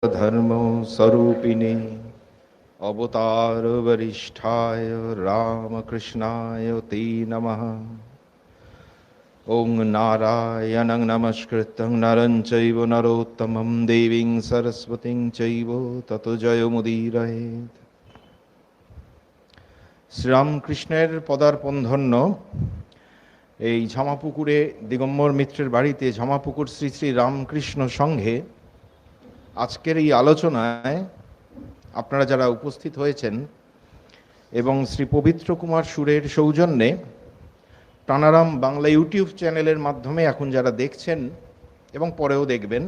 धर्म स्वरूपिणे अवतार वरिष्ठाय रामकृष्णाय ते नमः। ओं नारायणं नमस्कृतं नरं चैव नरोत्तमं देवीं सरस्वतीं चैव ततो जयमुदीरयेत्। শ্রীরামকৃষ্ণের পদার্পণ ধন্য এই ঝামাপুকুরে দিগম্বর মিত্রের বাড়িতে ঝামাপুকুর শ্রী শ্রী রামকৃষ্ণ সংঘে আজকের এই আলোচনায় আপনারা যারা উপস্থিত হয়েছেন এবং শ্রী পবিত্র কুমার সুরের সৌজন্যে প্রাণারাম বাংলা ইউটিউব চ্যানেলের মাধ্যমে এখন যারা দেখছেন এবং পরেও দেখবেন,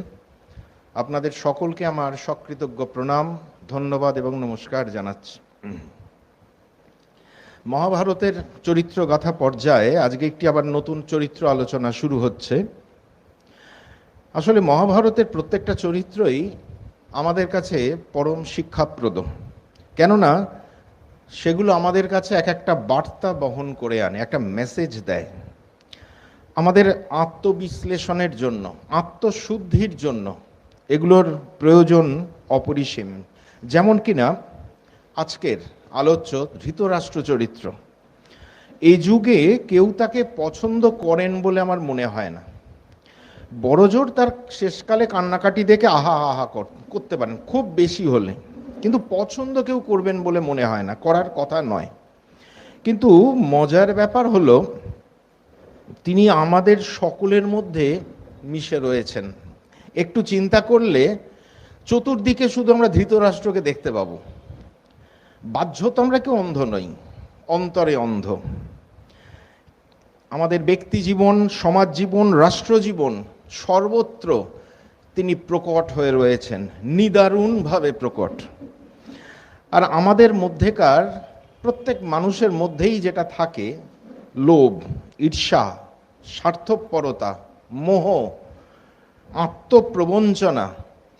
আপনাদের সকলকে আমার সকৃতজ্ঞ প্রণাম, ধন্যবাদ এবং নমস্কার জানাচ্ছি। মহাভারতের চরিত্র গাথা পর্যায়ে আজকে একটি আবার নতুন চরিত্র আলোচনা শুরু হচ্ছে। আসলে মহাভারতের প্রত্যেকটা চরিত্রই আমাদের কাছে পরম শিক্ষাপ্রদ, কেননা সেগুলো আমাদের কাছে এক একটা বার্তা বহন করে আনে, একটা মেসেজ দেয় আমাদের আত্মবিশ্লেষণের জন্য, আত্মশুদ্ধির জন্য এগুলোর প্রয়োজন অপরিসীম। যেমন কিনা আজকের আলোচ্য ধৃতরাষ্ট্র চরিত্র, এই যুগে কেউ তাকে পছন্দ করেন বলে আমার মনে হয় না। বড়জোর তার শেষকালে কান্নাকাটি দেখে আহা আহা করতে পারেন খুব বেশি হলে, কিন্তু পছন্দ কেউ করবেন বলে মনে হয় না, করার কথা নয়। কিন্তু মজার ব্যাপার হলো তিনি আমাদের সকলের মধ্যে মিশে রয়েছেন। একটু চিন্তা করলে চতুর্দিকে শুধু আমরা ধৃতরাষ্ট্রকে দেখতে পাবো। বাহ্যত আমরা কেউ অন্ধ নই, অন্তরে অন্ধ। আমাদের ব্যক্তি জীবন, সমাজ জীবন, রাষ্ট্র জীবন সর্বত্র তিনি প্রকট হয়ে রয়েছেন, নিদারুণভাবে প্রকট। আর আমাদের মধ্যেকার প্রত্যেক মানুষের মধ্যেই যেটা থাকে, লোভ, ঈর্ষা, স্বার্থপরতা, মোহ, আত্মপ্রবঞ্চনা,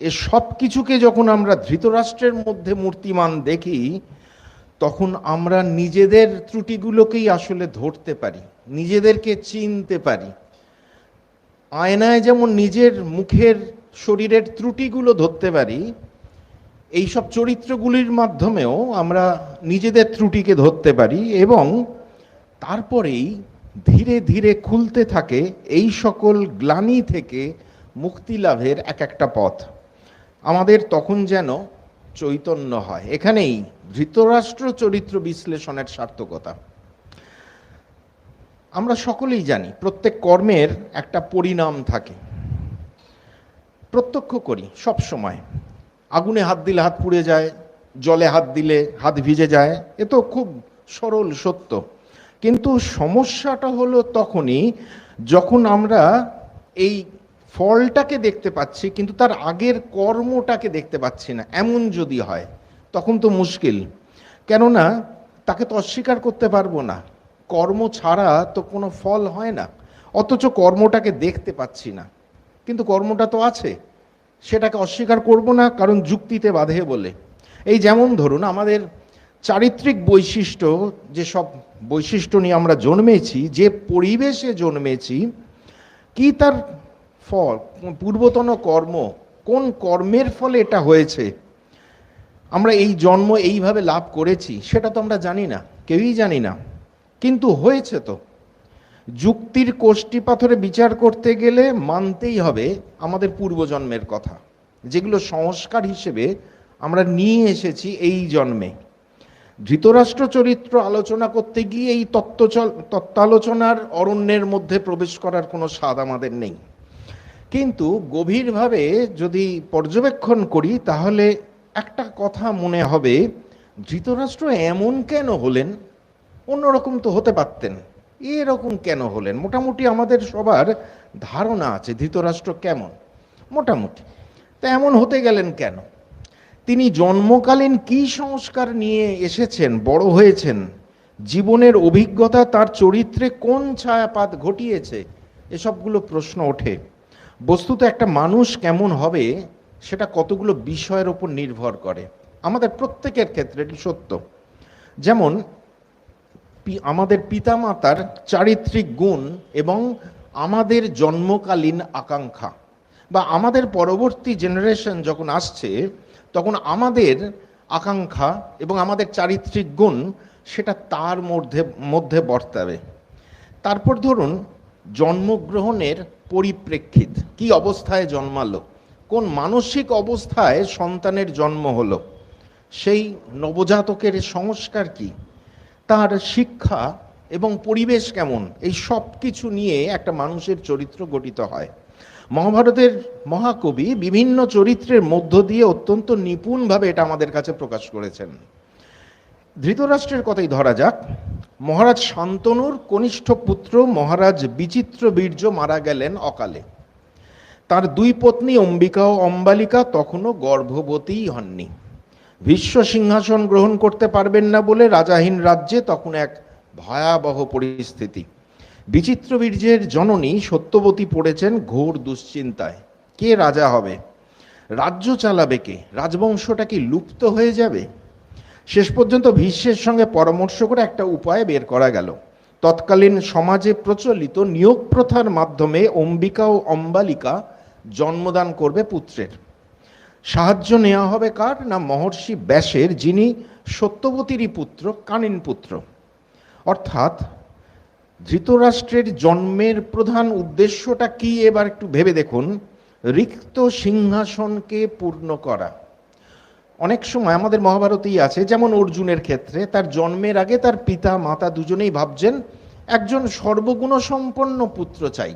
এ সব কিছুকে যখন আমরা ধৃতরাষ্ট্রের মধ্যে মূর্তিমান দেখি, তখন আমরা নিজেদের ত্রুটিগুলোকেই আসলে ধরতে পারি, নিজেদেরকে চিনতে পারি। আয়নায় যেমন নিজের মুখের, শরীরের ত্রুটিগুলো ধরতে পারি, এইসব চরিত্রগুলির মাধ্যমেও আমরা নিজেদের ত্রুটিকে ধরতে পারি এবং তারপরেই ধীরে ধীরে খুলতে থাকে এই সকল গ্লানি থেকে মুক্তি লাভের এক একটা পথ। আমাদের তখন যেন চৈতন্য হয়। এখানেই ধৃতরাষ্ট্র চরিত্র বিশ্লেষণের সার্থকতা। আমরা সকলেই জানি প্রত্যেক কর্মের একটা পরিণাম থাকে, প্রত্যক্ষ করি সব সময়। আগুনে হাত দিলে হাত পুড়ে যায়, জলে হাত দিলে হাত ভিজে যায়, এ তো খুব সরল সত্য। কিন্তু সমস্যাটা হলো তখনই যখন আমরা এই ফলটাকে দেখতে পাচ্ছি কিন্তু তার আগের কর্মটাকে দেখতে পাচ্ছি না। এমন যদি হয় তখন তো মুশকিল, কেননা তাকে তো অস্বীকার করতে পারবো না। কর্ম ছাড়া তো কোনো ফল হয় না, অথচ কর্মটাকে দেখতে পাচ্ছি না, কিন্তু কর্মটা তো আছে, সেটাকে অস্বীকার করব না, কারণ যুক্তিতে বাধে বলে। এই যেমন ধরুন আমাদের চারিত্রিক বৈশিষ্ট্য, যেসব বৈশিষ্ট্য নিয়ে আমরা জন্মেছি, যে পরিবেশে জন্মেছি, কি তার ফল, পূর্বতন কর্ম, কোন কর্মের ফলে এটা হয়েছে, আমরা এই জন্ম এইভাবে লাভ করেছি, সেটা তো আমরা জানি না, কেউই জানি না, কিন্তু হয়েছে তো। যুক্তির কোষ্ঠী পাথরে বিচার করতে গেলে মানতেই হবে আমাদের পূর্বজন্মের কথা, যেগুলো সংস্কার হিসেবে আমরা নিয়ে এসেছি এই জন্মে। ধৃতরাষ্ট্র চরিত্র আলোচনা করতে গিয়ে এই তত্ত্বালোচনার অরণ্যের মধ্যে প্রবেশ করার কোনো স্বাদ আমাদের নেই, কিন্তু গভীরভাবে যদি পর্যবেক্ষণ করি তাহলে একটা কথা মনে হবে, ধৃতরাষ্ট্র এমন কেন হলেন? অন্যরকম তো হতে পারতেন, এরকম কেন হলেন? মোটামুটি আমাদের সবার ধারণা আছে ধৃতরাষ্ট্র কেমন, মোটামুটি। তা এমন হতে গেলেন কেন? তিনি জন্মকালীন কি সংস্কার নিয়ে এসেছেন, বড় হয়েছেন, জীবনের অভিজ্ঞতা তার চরিত্রে কোন ছায়াপাত ঘটিয়েছে, এসবগুলো প্রশ্ন ওঠে। বস্তুত একটা মানুষ কেমন হবে সেটা কতগুলো বিষয়ের উপর নির্ভর করে, আমাদের প্রত্যেকের ক্ষেত্রে এটি সত্য। যেমন আমাদের পিতামাতার চারিত্রিক গুণ এবং আমাদের জন্মকালীন আকাঙ্ক্ষা, বা আমাদের পরবর্তী জেনারেশন যখন আসছে, তখন আমাদের আকাঙ্ক্ষা এবং আমাদের চারিত্রিক গুণ সেটা তার মধ্যে মধ্যে বর্তাবে। তারপর ধরুন জন্মগ্রহণের পরিপ্রেক্ষিত, কি অবস্থায় জন্মালো, কোন মানসিক অবস্থায় সন্তানের জন্ম হলো, সেই নবজাতকের সংস্কার কি, তার শিক্ষা এবং পরিবেশ কেমন, এই সব কিছু নিয়ে একটা মানুষের চরিত্র গঠিত হয়। মহাভারতের মহাকবি বিভিন্ন চরিত্রের মধ্য দিয়ে অত্যন্ত নিপুণভাবে এটা আমাদের কাছে প্রকাশ করেছেন। ধৃতরাষ্ট্রের কথাই ধরা যাক। মহারাজ শান্তনুর কনিষ্ঠ পুত্র মহারাজ বিচিত্রবীর্য মারা গেলেন অকালে। তার দুই পত্নী অম্বিকা ও অম্বালিকা তখনও গর্ভবতীই হননি। ভীষ্ম সিংহাসন গ্রহণ করতে পারবেন না বলে রাজাহীন রাজ্যে তখন এক ভয়াবহ পরিস্থিতি। বিচিত্রবীর্যের জননী সত্যবতী পড়েছেন ঘোর দুশ্চিন্তায়। কে রাজা হবে, রাজ্য চালাবে কে, রাজবংশটা কি লুপ্ত হয়ে যাবে? শেষ পর্যন্ত ভীষ্মের সঙ্গে পরামর্শ করে একটা উপায় বের করা গেল। তৎকালীন সমাজে প্রচলিত নিয়োগ প্রথার মাধ্যমে অম্বিকা ও অম্বালিকা জন্মদান করবে পুত্রের। সাহায্য নেওয়া হবে কার না, মহর্ষি ব্যাসের, যিনি সত্যবতীরই পুত্র, কানিন পুত্র। অর্থাৎ ধৃতরাষ্ট্রের জন্মের প্রধান উদ্দেশ্যটা কি এবার একটু ভেবে দেখুন। রিক্ত সিংহাসনকে পূর্ণ করা। অনেক সময় আমাদের মহাভারতেই আছে, যেমন অর্জুনের ক্ষেত্রে তার জন্মের আগে তার পিতা মাতা দুজনেই ভাবছেন একজন সর্বগুণ সম্পন্ন পুত্র চাই,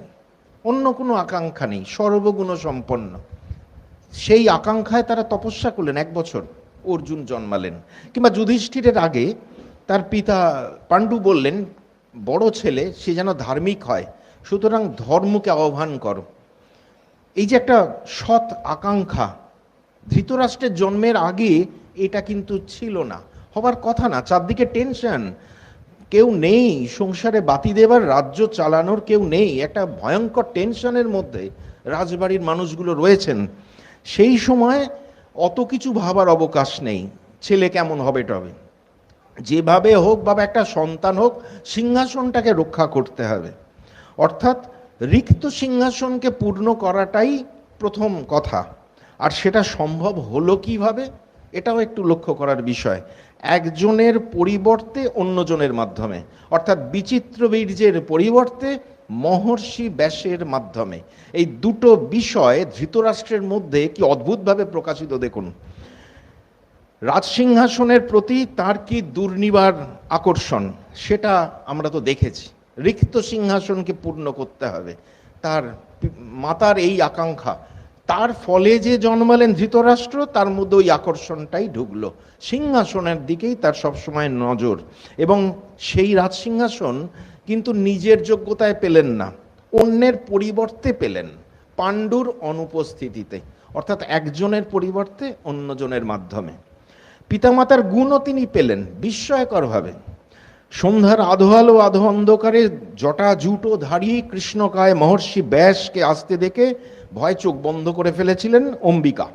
অন্য কোনো আকাঙ্ক্ষা নেই, সর্বগুণ সম্পন্ন। সেই আকাঙ্ক্ষায় তারা তপস্যা করলেন, 1 বছর অর্জুন জন্মালেন। কিংবা যুধিষ্ঠিরের আগে তার পিতা পাণ্ডু বললেন বড় ছেলে সে যেন ধার্মিক হয়, সুতরাং ধর্মকে আহ্বান করো। এই যে একটা সৎ আকাঙ্ক্ষা, ধৃতরাষ্ট্রের জন্মের আগে এটা কিন্তু ছিল না, হবার কথা না। চারদিকে টেনশন, কেউ নেই সংসারে বাতি দেবার, রাজ্য চালানোর কেউ নেই, একটা ভয়ঙ্কর টেনশনের মধ্যে রাজবাড়ির মানুষগুলো রয়েছেন। সেই সময় অত কিছু ভাবার অবকাশ নেই, ছেলে কেমন হবে টবে, যেভাবে হোক বাবা একটা সন্তান হোক, সিংহাসনটাকে রক্ষা করতে হবে। অর্থাৎ রিক্ত সিংহাসনকে পূর্ণ করাটাই প্রথম কথা। আর সেটা সম্ভব হলো কিভাবে, এটাও একটু লক্ষ্য করার বিষয়। একজনের পরিবর্তে অন্যজনের মাধ্যমে, অর্থাৎ বিচিত্রবীর্যের পরিবর্তে মহর্ষি ব্যাসের মাধ্যমে। এই দুটো বিষয় ধৃতরাষ্ট্রের মধ্যে কি অদ্ভুতভাবে প্রকাশিত দেখুন। রাজসিংহাসনের প্রতি তার কি দুর্নিবার আকর্ষণ, সেটা আমরা তো দেখেছি। রিক্ত সিংহাসনকে পূর্ণ করতে হবে, তার মাতার এই আকাঙ্ক্ষা, তার ফলে যে জন্মালেন ধৃতরাষ্ট্র, তার মধ্যে ওই আকর্ষণটাই ঢুকলো, সিংহাসনের দিকেই তার সবসময় নজর। এবং সেই রাজসিংহাসন কিন্তু নিজের যোগ্যতায় পেলেন না, অন্যের পরিবর্তে পেলেন, পাণ্ডুর অনুপস্থিতিতে, অর্থাৎ একজনের পরিবর্তে অন্যজনের মাধ্যমে। পিতামাতার গুণও তিনি পেলেন বিস্ময়করভাবে। সন্ধ্যার আধো আলো আধো অন্ধকারে জটা জুটো ধারী কৃষ্ণকায় মহর্ষি ব্যাসকে আসতে দেখে ভয় চোখ বন্ধ করে ফেলেছিলেন অম্বিকা।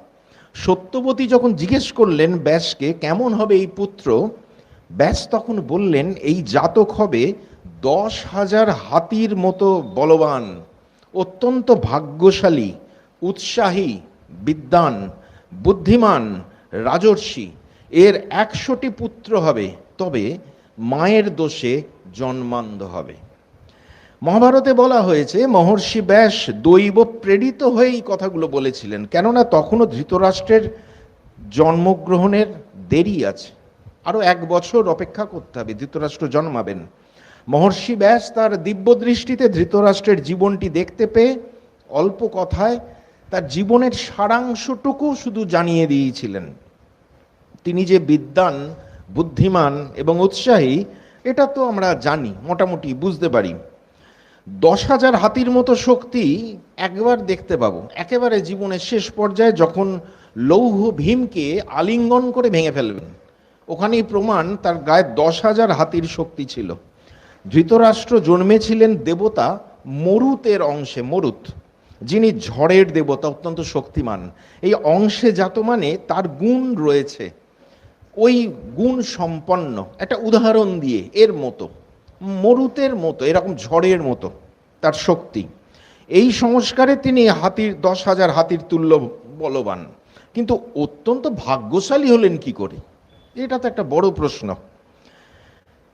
সত্যবতী যখন জিজ্ঞেস করলেন ব্যাসকে কেমন হবে এই পুত্র, ব্যাস তখন বললেন এই জাতক হবে 10,000 হাতির মতো বলবান, অত্যন্ত ভাগ্যশালী, উৎসাহী, বিদ্বান, বুদ্ধিমান, রাজর্ষি। এর 100টি পুত্র হবে, তবে মায়ের দোষে জন্মান্ধ হবে। মহাভারতে বলা হয়েছে মহর্ষি ব্যাস দৈব প্রেরিত হয়ে এই কথাগুলো বলেছিলেন, কেননা তখনও ধৃতরাষ্ট্রের জন্মগ্রহণের দেরি আছে, আরো 1 বছর অপেক্ষা করতে হবে, ধৃতরাষ্ট্র জন্মাবেন। মহর্ষি ব্যাস তার দিব্য দৃষ্টিতে ধৃতরাষ্ট্রের জীবনটি দেখতে পেয়ে অল্প কথায় তার জীবনের সারাংশটুকু শুধু জানিয়ে দিয়েছিলেন। তিনি যে বিদ্বান, বুদ্ধিমান এবং উৎসাহী, এটা তো আমরা জানি, মোটামুটি বুঝতে পারি। 10,000 হাতির মতো শক্তি একবার দেখতে পাবো, একেবারে জীবনের শেষ পর্যায়ে যখন লৌহ ভীমকে আলিঙ্গন করে ভেঙে ফেলবেন, ওখানেই প্রমাণ তার গায়ে 10,000 হাতির শক্তি ছিল। ধৃতরাষ্ট্র জন্মেছিলেন দেবতা মরুতের অংশে, মরুত যিনি ঝড়ের দেবতা, অত্যন্ত শক্তিমান। এই অংশে জাত মানে তার গুণ রয়েছে, ওই গুণ সম্পন্ন। একটা উদাহরণ দিয়ে, এর মতো মরুতের মতো, এরকম ঝড়ের মতো তার শক্তি। এই সংস্কারে তিনি 10,000 হাতির তুল্য বলবান, কিন্তু অত্যন্ত ভাগ্যশালী হলেন কি করে? এটা তো একটা বড় প্রশ্ন।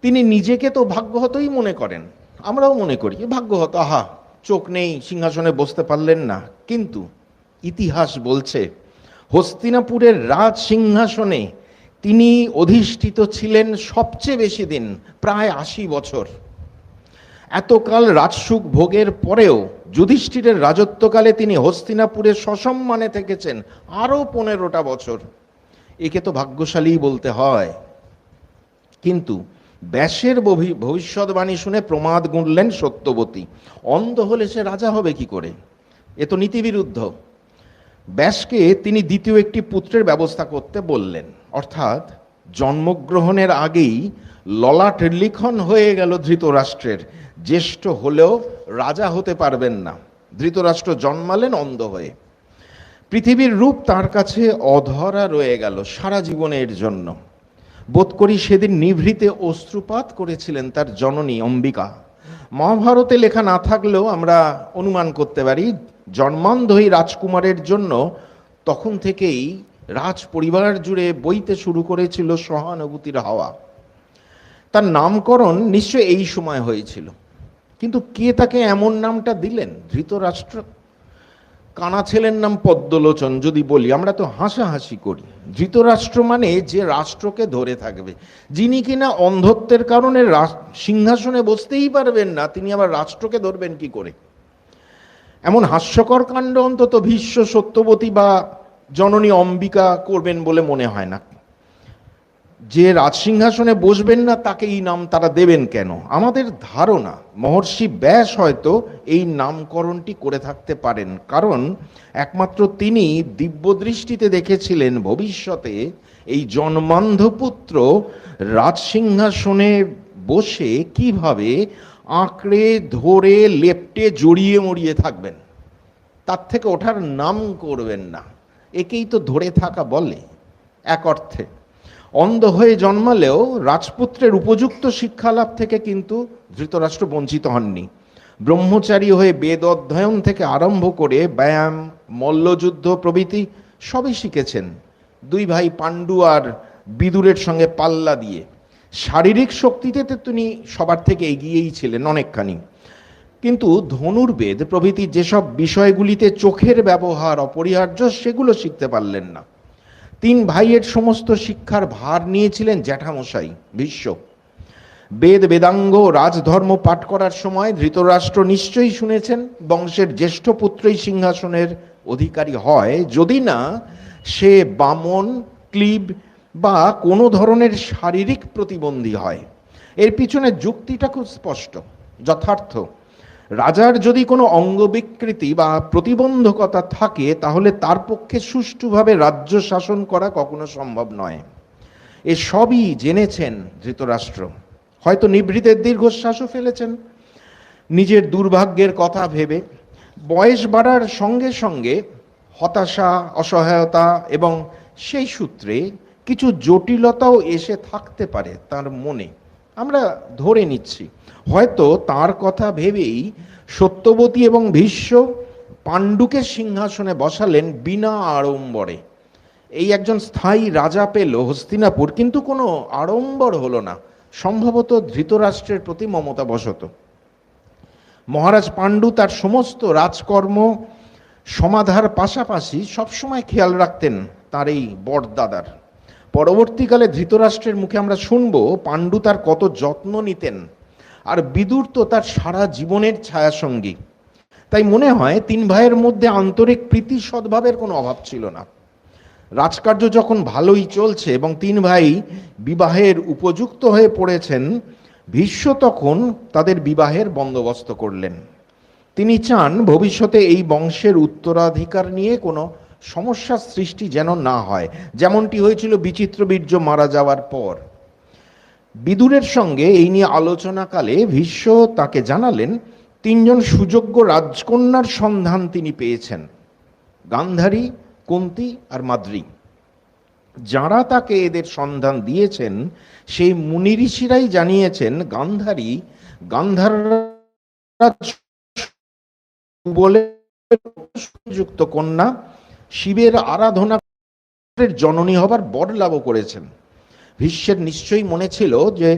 তিনি নিজেকে তো ভাগ্যহতই মনে করেন, আমরাও মনে করি ভাগ্যহত, আহা চোখ নেই, সিংহাসনে বসতে পারলেন না। কিন্তু ইতিহাস বলছে হস্তিনাপুরের রাজ সিংহাসনে তিনি অধিষ্ঠিত ছিলেন সবচেয়ে বেশি দিন, প্রায় 80 বছর। এতকাল রাজসুখ ভোগের পরেও যুধিষ্ঠিরের রাজত্বকালে তিনি হস্তিনাপুরে সসম্মানে থেকেছেন আরো 15টা বছর। একে তো ভাগ্যশালী বলতে হয়। কিন্তু ব্যাসের ভবিষ্যৎবাণী শুনে প্রমাদ গুনলেন সত্যবতী। অন্ধ হলে সে রাজা হবে কি করে? এ তো নীতিবিরুদ্ধ। ব্যাসকে তিনি দ্বিতীয় একটি পুত্রের ব্যবস্থা করতে বললেন, অর্থাৎ জন্মগ্রহণের আগেই ললাট লিখন হয়ে গেল ধৃতরাষ্ট্রের, জ্যেষ্ঠ হলেও রাজা হতে পারবেন না। ধৃতরাষ্ট্র জন্মালেন অন্ধ হয়ে। পৃথিবীর রূপ তার কাছে অধরা রয়ে গেল সারা জীবনের জন্য। বোধ করি সেদিন নিভৃতে অশ্রুপাত করেছিলেন তার জননী অম্বিকা। মহাভারতে লেখা না থাকলেও আমরা অনুমান করতে পারি জন্মান্ধ এই রাজকুমারের জন্য তখন থেকেই রাজ পরিবার জুড়ে বইতে শুরু করেছিল সহানুভূতির হাওয়া। তার নামকরণ নিশ্চয় এই সময় হয়েছিল। কিন্তু কে তাকে এমন নামটা দিলেন? ধৃতরাষ্ট্র। কানা ছেলের নাম পদ্মলোচন যদি বলি, আমরা তো হাসাহাসি করি। ধৃতরাষ্ট্র মানে যে রাষ্ট্রকে ধরে থাকবে, যিনি কিনা অন্ধত্বের কারণে সিংহাসনে বসতেই পারবেন না, তিনি আবার রাষ্ট্রকে ধরবেন কি করে? এমন হাস্যকর কাণ্ড অন্তত ভীষ্ম, সত্যবতী বা জননী অম্বিকা করবেন বলে মনে হয় না। যে রাজসিংহাসনে বসবেন না তাকে এই নাম তারা দেবেন কেন? আমাদের ধারণা মহর্ষি ব্যাস হয়তো এই নামকরণটি করে থাকতে পারেন, কারণ একমাত্র তিনি দিব্যদৃষ্টিতে দেখেছিলেন ভবিষ্যতে এই জন্মান্ধ পুত্র রাজসিংহাসনে বসে কিভাবে আঁকড়ে ধরে লেপ্টে জড়িয়ে মরিয়ে থাকবেন। তার থেকে ওঠার নাম করবেন না। একেই তো ধরে থাকা বলে এক অর্থে। অন্ধ হয়ে জন্মালেও রাজপুত্রের উপযুক্ত শিক্ষালাভ থেকে কিন্তু ধৃতরাষ্ট্র বঞ্চিত হননি। ব্রহ্মচারী হয়ে বেদ অধ্যয়ন থেকে আরম্ভ করে ব্যায়াম, মল্লযুদ্ধ প্রভৃতি সবই শিখেছেন। দুই ভাই পাণ্ডু আর বিদুরের সঙ্গে পাল্লা দিয়ে শারীরিক শক্তিতে তো তিনি সবার থেকে এগিয়েই ছিলেন অনেকখানি। কিন্তু ধনুর্বেদ প্রভৃতি যেসব বিষয়গুলিতে চোখের ব্যবহার অপরিহার্য, সেগুলো শিখতে পারলেন না। তিন ভাইয়ের সমস্ত শিক্ষার ভার নিয়েছিলেন জ্যাঠামশাই ভীষ্ম। বেদ, বেদাঙ্গ, রাজধর্ম পাঠ করার সময় ধৃতরাষ্ট্র নিশ্চয়ই শুনেছেন বংশের জ্যেষ্ঠ পুত্রই সিংহাসনের অধিকারী হয়, যদি না সে বামন, ক্লীব বা কোনো ধরনের শারীরিক প্রতিবন্ধী হয়। এর পিছনে যুক্তিটা খুব স্পষ্ট, যথার্থ। রাজার যদি কোনো অঙ্গবিকৃতি বা প্রতিবন্ধকতা থাকে তাহলে তার পক্ষে সুষ্ঠুভাবে রাজ্য শাসন করা কখনো সম্ভব নয়। এ সবই জেনেছেন ধৃতরাষ্ট্র। হয়তো নিভৃতের দীর্ঘশ্বাসও ফেলেছেন নিজের দুর্ভাগ্যের কথা ভেবে। বয়স বাড়ার সঙ্গে সঙ্গে হতাশা, অসহায়তা এবং সেই সূত্রে কিছু জটিলতাও এসে থাকতে পারে তার মনে, আমরা ধরে নিচ্ছি। হয়তো তার কথা ভেবেই সত্যবতী এবং ভীষ্ম পাণ্ডুকে সিংহাসনে বসালেন বিনা আড়ম্বরে। এই একজন স্থায়ী রাজা পেল হস্তিনাপুর, কিন্তু কোনো আড়ম্বর হলো না, সম্ভবত ধৃতরাষ্ট্রের প্রতি মমতা বশত। মহারাজ পাণ্ডু তার সমস্ত রাজকর্ম সমাধার পাশাপাশি সবসময় খেয়াল রাখতেন তার এই বড়দাদার। পরবর্তীকালে ধৃতরাষ্ট্রের মুখে আমরা শুনব পাণ্ডু তার কত যত্ন নিতেন, আর বিদুর তো তার সারা জীবনের ছায়াসঙ্গী। তাই মনে হয় তিন ভাইয়ের মধ্যে আন্তরিক প্রীতি সদ্ভাবের কোনো অভাব ছিল না। রাজকার্য যখন ভালোই চলছে এবং তিন ভাই বিবাহের উপযুক্ত হয়ে পড়েছেন, ভীষ্ম তখন তাদের বিবাহের বন্দোবস্ত করলেন। তিনি চান ভবিষ্যতে এই বংশের উত্তরাধিকার নিয়ে কোনো সমস্যার সৃষ্টি যেন না হয়, যেমনটি হয়েছিল বিচিত্রবীর্য মারা যাওয়ার পর। বিদুরের সঙ্গে এই নিয়ে আলোচনাকালে ভীষ্ম তাকে জানালেন তিনজন সুযোগ্য রাজকন্যার সন্ধান তিনি পেয়েছেন, গান্ধারী, কুন্তী আর মাদ্রী। যারা তাকে এদের সন্ধান দিয়েছেন সেই মুনি ঋষিরাই জানিয়েছেন গান্ধারী গান্ধার সুবলের যুক্ত কন্যা শিবের আরাধনা জননী হবার বর লাভও করেছেন। ভীষ্মের নিশ্চয়ই মনে ছিল যে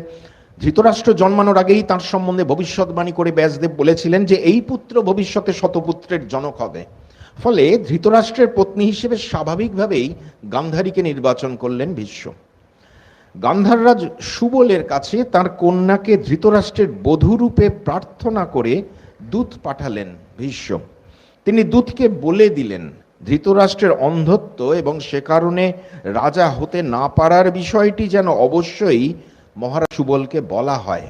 ধৃতরাষ্ট্র জন্মানোর আগেই তার সম্বন্ধে ভবিষ্যৎবাণী করে ব্যাসদেব বলেছিলেন যে এই পুত্র ভবিষ্যতে শতপুত্রের জনক হবে। ফলে ধৃতরাষ্ট্রের পত্নী হিসেবে স্বাভাবিকভাবেই গান্ধারীকে নির্বাচন করলেন ভীষ্ম। গান্ধাররাজ সুবলের কাছে তার কন্যাকে ধৃতরাষ্ট্রের বধূরূপে প্রার্থনা করে দূত পাঠালেন ভীষ্ম। তিনি দূতকে বলে দিলেন ধৃতরাষ্ট্রের অন্ধত্ব এবং সে কারণে রাজা হতে না পারার বিষয়টি যেন অবশ্যই মহারাজ সুবলকে বলা হয়।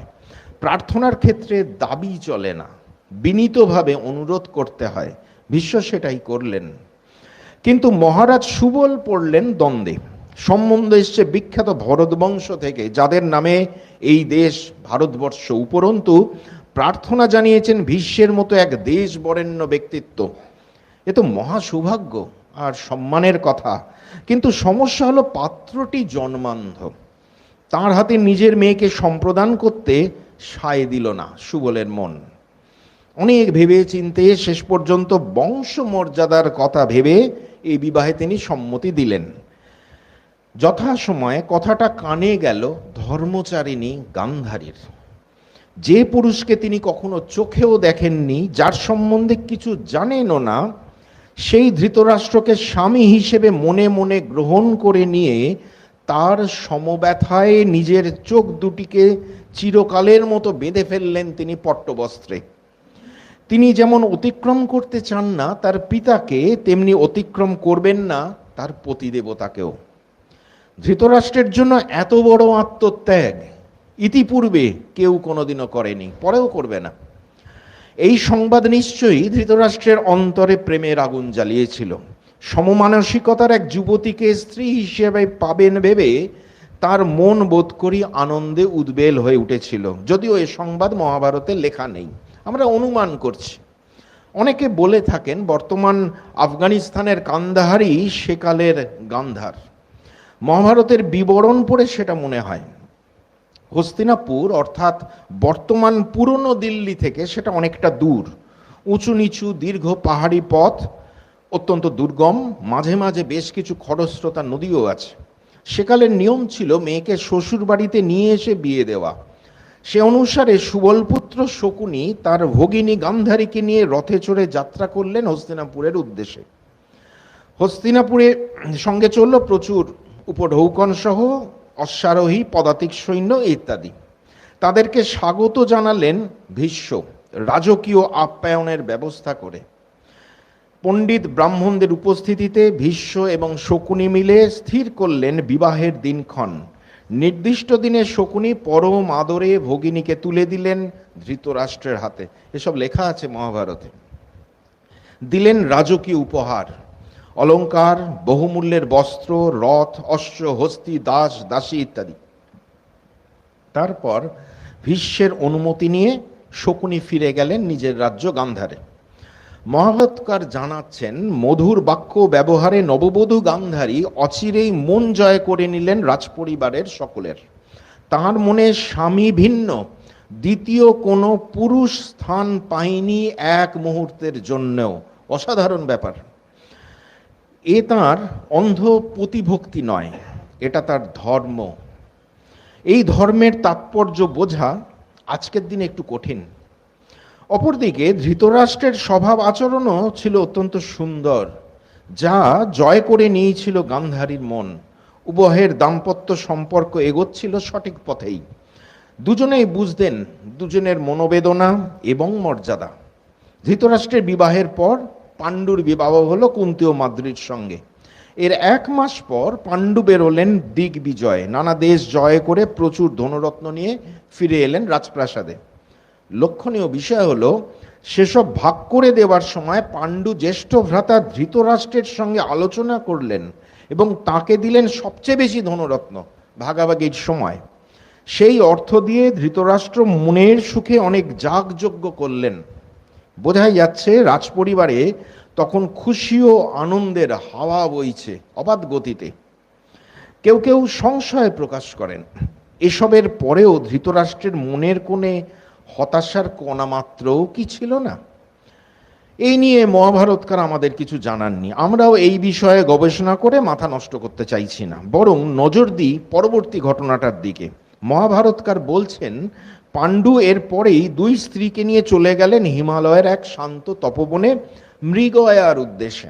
প্রার্থনার ক্ষেত্রে দাবি চলে না, বিনীতভাবে অনুরোধ করতে হয়। ভীষ্ম সেটাই করলেন। কিন্তু মহারাজ সুবল পড়লেন দ্বন্দ্বে। সম্বন্ধ এসছে বিখ্যাত ভরতবংশ থেকে, যাদের নামে এই দেশ ভারতবর্ষ। উপরন্তু প্রার্থনা জানিয়েছেন ভীষ্মের মতো এক দেশ বরেণ্য ব্যক্তিত্ব। এ তো মহা সৌভাগ্য আর সম্মানের কথা। কিন্তু সমস্যা হলো পাত্রটি জন্মান্ধ। তার হাতে নিজের মেয়েকে সম্প্রদান করতে সায় দিল না সুবলের মন। অনেক ভেবে চিন্তে শেষ পর্যন্ত বংশ মর্যাদার কথা ভেবে এই বিবাহে তিনি সম্মতি দিলেন। যথাসময়ে কথাটা কানে গেল ধর্মচারিণী গান্ধারীর। যে পুরুষকে তিনি কখনো চোখেও দেখেননি, যার সম্বন্ধে কিছু জানেনও না, সেই ধৃতরাষ্ট্রকে স্বামী হিসেবে মনে মনে গ্রহণ করে নিয়ে তার সমব্যথায় নিজের চোখ দুটিকে চিরকালের মতো বেঁধে ফেললেন তিনি পট্টবস্ত্রে। তিনি যেমন অতিক্রম করতে চান না তার পিতাকে, তেমনি অতিক্রম করবেন না তার পতিদেবতাকেও। ধৃতরাষ্ট্রের জন্য এত বড় আত্মত্যাগ ইতিপূর্বে কেউ কোনোদিনও করেনি, পরেও করবে না। এই সংবাদ নিশ্চয়ই ধৃতরাষ্ট্রের অন্তরে প্রেমের আগুন জ্বালিয়েছিল। সমমানসিকতার এক যুবতীকে স্ত্রী হিসেবে পাবেন ভেবে তার মন বোধ করি আনন্দে উদ্বেল হয়ে উঠেছিল। যদিও এ সংবাদ মহাভারতে লেখা নেই, আমরা অনুমান করছি। অনেকে বলে থাকেন বর্তমান আফগানিস্তানের কান্দাহারই সেকালের গান্ধার। মহাভারতের বিবরণ পড়ে সেটা মনে হয়। হস্তিনাপুর অর্থাৎ বর্তমান পুরনো দিল্লি থেকে সেটা অনেকটা দূর। উঁচু নিচু দীর্ঘ পাহাড়ি পথ, অত্যন্ত দুর্গম, মাঝে মাঝে বেশ কিছু খরস্রোতা নদীও আছে। সেকালের নিয়ম ছিল মেয়েকে শ্বশুর বাড়িতে নিয়ে এসে বিয়ে দেওয়া। সে অনুসারে সুবলপুত্র শকুনি তার ভগিনী গান্ধারীকে নিয়ে রথে চড়ে যাত্রা করলেন হস্তিনাপুরের উদ্দেশ্যে। হস্তিনাপুরে সঙ্গে চলল প্রচুর উপঢৌকন সহ অশ্বারোহী, পদাতিক সৈন্য ইত্যাদি। তাদেরকে স্বাগত জানালেন ভীষ্ম রাজকীয় আপ্যায়নের ব্যবস্থা করে। পণ্ডিত ব্রাহ্মণদের উপস্থিতিতে ভীষ্ম এবং শকুনি মিলে স্থির করলেন বিবাহের দিনক্ষণ। নির্দিষ্ট দিনে শকুনি পরম আদরে ভগিনীকে তুলে দিলেন ধৃতরাষ্ট্রের হাতে। এসব লেখা আছে মহাভারতে। দিলেন রাজকীয় উপহার, অলঙ্কার, বহুমূল্যের বস্ত্র, রথ, অশ্ব, হস্তি, দাস, দাসী ইত্যাদি। তারপর ভীষ্মের অনুমতি নিয়ে শকুনি ফিরে গেলেন নিজের রাজ্য গান্ধারে। মহাভারতকার জানাচ্ছেন মধুর বাক্য ব্যবহারে নববধূ গান্ধারী অচিরেই মন জয় করে নিলেন রাজপরিবারের সকলের। তার মনে স্বামী ভিন্ন দ্বিতীয় কোনো পুরুষ স্থান পায়নি এক মুহূর্তের জন্যও। অসাধারণ ব্যাপার। এ তাঁর অন্ধ প্রতিভক্তি নয়, এটা তার ধর্ম। এই ধর্মের তাৎপর্য বোঝা আজকের দিনে একটু কঠিন। অপরদিকে ধৃতরাষ্ট্রের স্বভাব আচরণও ছিল অত্যন্ত সুন্দর, যা জয় করে নিয়েছিল গান্ধারীর মন। উভয়ের দাম্পত্য সম্পর্ক এগোচ্ছিল সঠিক পথেই। দুজনেই বুঝতেন দুজনের মনোবেদনা এবং মর্যাদা। ধৃতরাষ্ট্রের বিবাহের পর পাণ্ডুর বিবাহ হলো কুন্তী ও মাদ্রীর সঙ্গে। এর 1 মাস পর পাণ্ডু বেরোলেন দিগ্বিজয়, নানা দেশ জয় করে প্রচুর ধনরত্ন নিয়ে ফিরে এলেন রাজপ্রাসাদে। লক্ষণীয় বিষয় হলো সেসব ভাগ করে দেওয়ার সময় পাণ্ডু জ্যেষ্ঠ ভ্রাতা ধৃতরাষ্ট্রের সঙ্গে আলোচনা করলেন এবং তাকে দিলেন সবচেয়ে বেশি ধনরত্ন ভাগাভাগির সময়। সেই অর্থ দিয়ে ধৃতরাষ্ট্র মনের সুখে অনেক যাগযজ্ঞ করলেন। বোঝাই যাচ্ছে রাজপরিবারে তখন খুশি ও আনন্দের হাওয়া বইছে অবাধ গতিতে। কেউ কেউ সংশয় প্রকাশ করেন এসবের পরেও ধৃতরাষ্ট্রের মনের কোণে হতাশার কণা মাত্রও কি ছিল না? এই নিয়ে মহাভারতকার আমাদের কিছু জানার নেই, আমরাও এই বিষয়ে গবেষণা করে মাথা নষ্ট করতে চাইছি না, বরং নজর দিই পরবর্তী ঘটনাটার দিকে। মহাভারতকার বলছেন, পাণ্ডু এর পরেই দুই স্ত্রীকে নিয়ে চলে গেলেন হিমালয়ের এক শান্ত তপবনে মৃগয়ার উদ্দেশ্যে।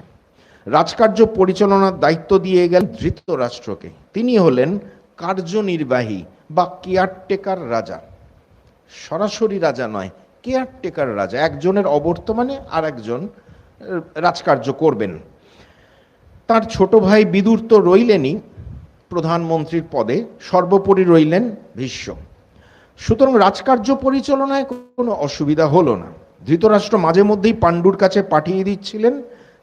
রাজকার্য পরিচালনার দায়িত্ব দিয়ে গেলেন ধৃতরাষ্ট্রকে। তিনি হলেন কার্যনির্বাহী বা কেয়ারটেকার রাজা, সরাসরি রাজা নয়, কেয়ারটেকার রাজা, একজনের অবর্তমানে আর একজন রাজকার্য করবেন। তার ছোট ভাই বিদুর তো রইলেনই প্রধানমন্ত্রীর পদে, সর্বোপরি রইলেন ভীষ্ম। সুতরাং রাজকার্য পরিচালনায় কোনো অসুবিধা হলো না। ধৃতরাষ্ট্র মাঝে মধ্যেই পাণ্ডুর কাছে পাঠিয়ে দিচ্ছিলেন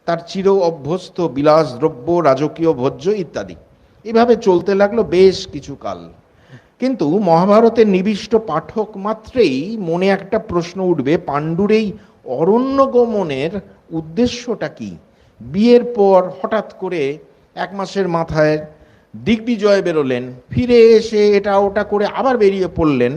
তার চির অভ্যস্ত বিলাসদ্রব্য, রাজকীয় ভোজ্য ইত্যাদি। এভাবে চলতে লাগলো বেশ কিছু কাল। কিন্তু মহাভারতের নিবিষ্ট পাঠক মাত্রেই মনে একটা প্রশ্ন উঠবে, পাণ্ডুর এই অরণ্য গমনের উদ্দেশ্যটা কি? বিয়ের পর হঠাৎ করে এক মাসের মাথায় দিগ্বিজয় বেরোলেন, ফিরে এসে এটা ওটা করে আবার বেরিয়ে পড়লেন।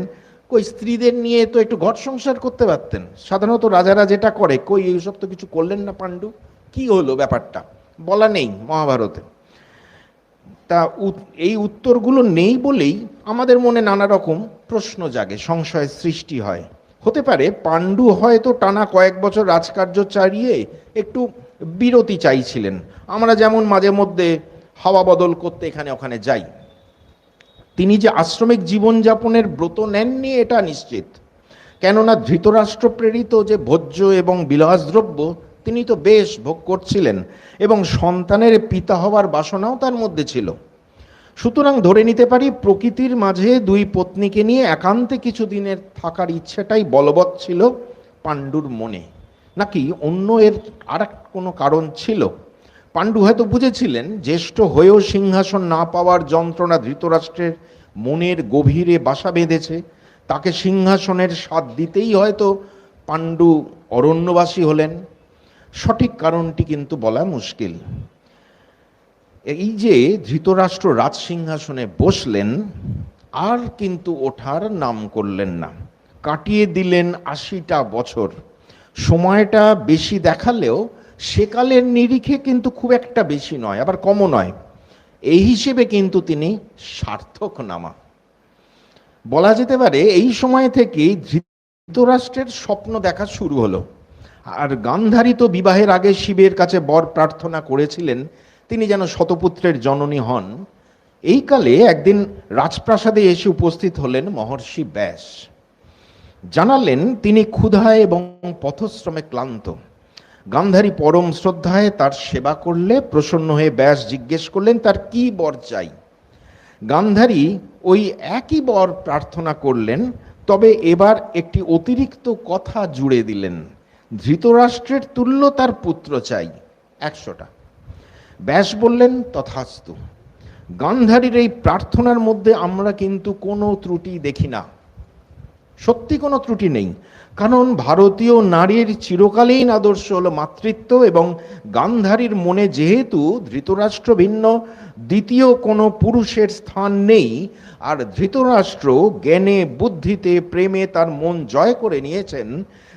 কই স্ত্রীদের নিয়ে তো একটু ঘর সংসার করতে পারতেন, সাধারণত রাজারা যেটা করে। কই এইসব তো কিছু করলেন না পাণ্ডু, কি হলো ব্যাপারটা? বলা নেই মহাভারতে। তা এই উত্তরগুলো নেই বলেই আমাদের মনে নানা রকম প্রশ্ন জাগে, সংশয়ের সৃষ্টি হয়। হতে পারে পাণ্ডু হয়তো টানা কয়েক বছর রাজকার্য চালিয়ে একটু বিরতি চাইছিলেন। আমরা যেমন মাঝে মধ্যে হাওয়া বদল করতে এখানে ওখানে যাই। তিনি যে আশ্রমিক জীবনযাপনের ব্রত নেননি এটা নিশ্চিত, কেননা ধৃতরাষ্ট্র প্রেরিত যে ভোজ্য এবং বিলাসদ্রব্য তিনি তো বেশ ভোগ করছিলেন, এবং সন্তানের পিতা হওয়ার বাসনাও তার মধ্যে ছিল। সুতরাং ধরে নিতে পারি প্রকৃতির মাঝে দুই পত্নীকে নিয়ে একান্তে কিছুদিনের থাকার ইচ্ছেটাই বলবৎ ছিল পাণ্ডুর মনে, নাকি অন্য এর আর কোনো কারণ ছিল? পাণ্ডু হয়তো বুঝেছিলেন জ্যেষ্ঠ হয়েও সিংহাসন না পাওয়ার যন্ত্রণা ধৃতরাষ্ট্রের মনের গভীরে বাসা বেঁধেছে। তাকে সিংহাসনের স্বাদ দিতেই হয়তো পাণ্ডু অরণ্যবাসী হলেন। সঠিক কারণটি কিন্তু বলা মুশকিল। এই যে ধৃতরাষ্ট্র রাজসিংহাসনে বসলেন, আর কিন্তু ওঠার নাম করলেন না। কাটিয়ে দিলেন ৮০টা বছর। সময়টা বেশি দেখালেও সেকালের নিরিখে কিন্তু খুব একটা বেশি নয়, আবার কমও নয়। এই হিসেবে কিন্তু তিনি সার্থক নামা। বলা যেতে পারে এই সময় থেকেই ধৃতরাষ্ট্রের স্বপ্ন দেখা শুরু হলো। আর গান্ধারী তো বিবাহের আগে শিবের কাছে বর প্রার্থনা করেছিলেন তিনি যেন শতপুত্রের জননী হন। এই কালে একদিন রাজপ্রাসাদে এসে উপস্থিত হলেন মহর্ষি ব্যাস। জানালেন তিনি ক্ষুধায় এবং পথশ্রমে ক্লান্ত। গান্ধারী পরম শ্রদ্ধায় তার সেবা করলে প্রসন্ন হয়ে ব্যাস জিজ্ঞেস করলেন তার কি বর চাই। গান্ধারী ওই একই বর প্রার্থনা করলেন, তবে এবার একটি অতিরিক্ত কথা জুড়ে দিলেন, ধৃতরাষ্ট্রের তুল্য তার পুত্র চাই ১০০টা। ব্যাস বললেন তথাস্তু। গান্ধারীর এই প্রার্থনার মধ্যে আমরা কিন্তু কোনো ত্রুটি দেখি না, সত্যি কোনো ত্রুটি নেই। কারণ ভারতীয় নারীর চিরকালীন আদর্শ হলো মাতৃত্ব, এবং গান্ধারীর মনে যেহেতু ধৃতরাষ্ট্র ভিন্ন দ্বিতীয় কোনো পুরুষের স্থান নেই, আর ধৃতরাষ্ট্র জ্ঞানে বুদ্ধিতে প্রেমে তার মন জয় করে নিয়েছেন,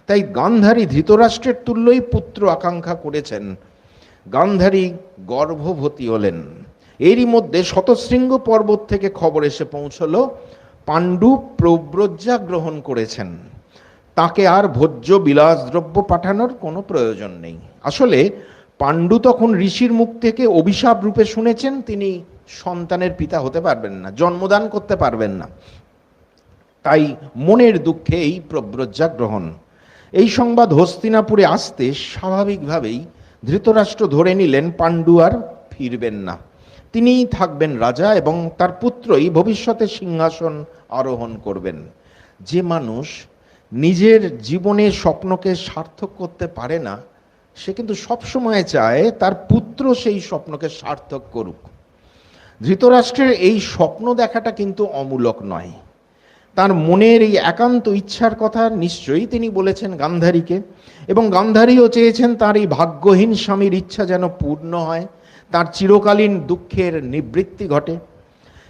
তাই গান্ধারী ধৃতরাষ্ট্রের তুল্যই পুত্র আকাঙ্ক্ষা করেছেন। গান্ধারী গর্ভবতী হলেন। এরই মধ্যে শতশৃঙ্গ পর্বত থেকে খবর এসে পৌঁছলো পাণ্ডু প্রব্রজ্যা গ্রহণ করেছেন। তাকে আর ভোজ্য বিলাসদ্রব্য পাঠানোর কোনো প্রয়োজন নেই। আসলে পাণ্ডু তখন ঋষির মুখ থেকে অভিশাপ রূপে শুনেছেন তিনি সন্তানের পিতা হতে পারবেন না, জন্মদান করতে পারবেন না। তাই মনের দুঃখে এই প্রব্রজ্যা গ্রহণ। এই সংবাদ হস্তিনাপুরে আসতে স্বাভাবিকভাবেই ধৃতরাষ্ট্র ধরে নিলেন পাণ্ডু আর ফিরবেন না, তিনিই থাকবেন রাজা এবং তার পুত্রই ভবিষ্যতে সিংহাসন আরোহণ করবেন। যে মানুষ নিজের জীবনে স্বপ্নকে সার্থক করতে পারে না, সে কিন্তু সবসময় চায় তার পুত্র সেই স্বপ্নকে সার্থক করুক। ধৃতরাষ্ট্রের এই স্বপ্ন দেখাটা কিন্তু অমূলক নয়। তার মনের এই একান্ত ইচ্ছার কথা নিশ্চয়ই তিনি বলেছেন গান্ধারীকে, এবং গান্ধারীও চেয়েছেন তার এই ভাগ্যহীন স্বামীর ইচ্ছা যেন পূর্ণ হয়, তার চিরকালীন দুঃখের নিবৃত্তি ঘটে।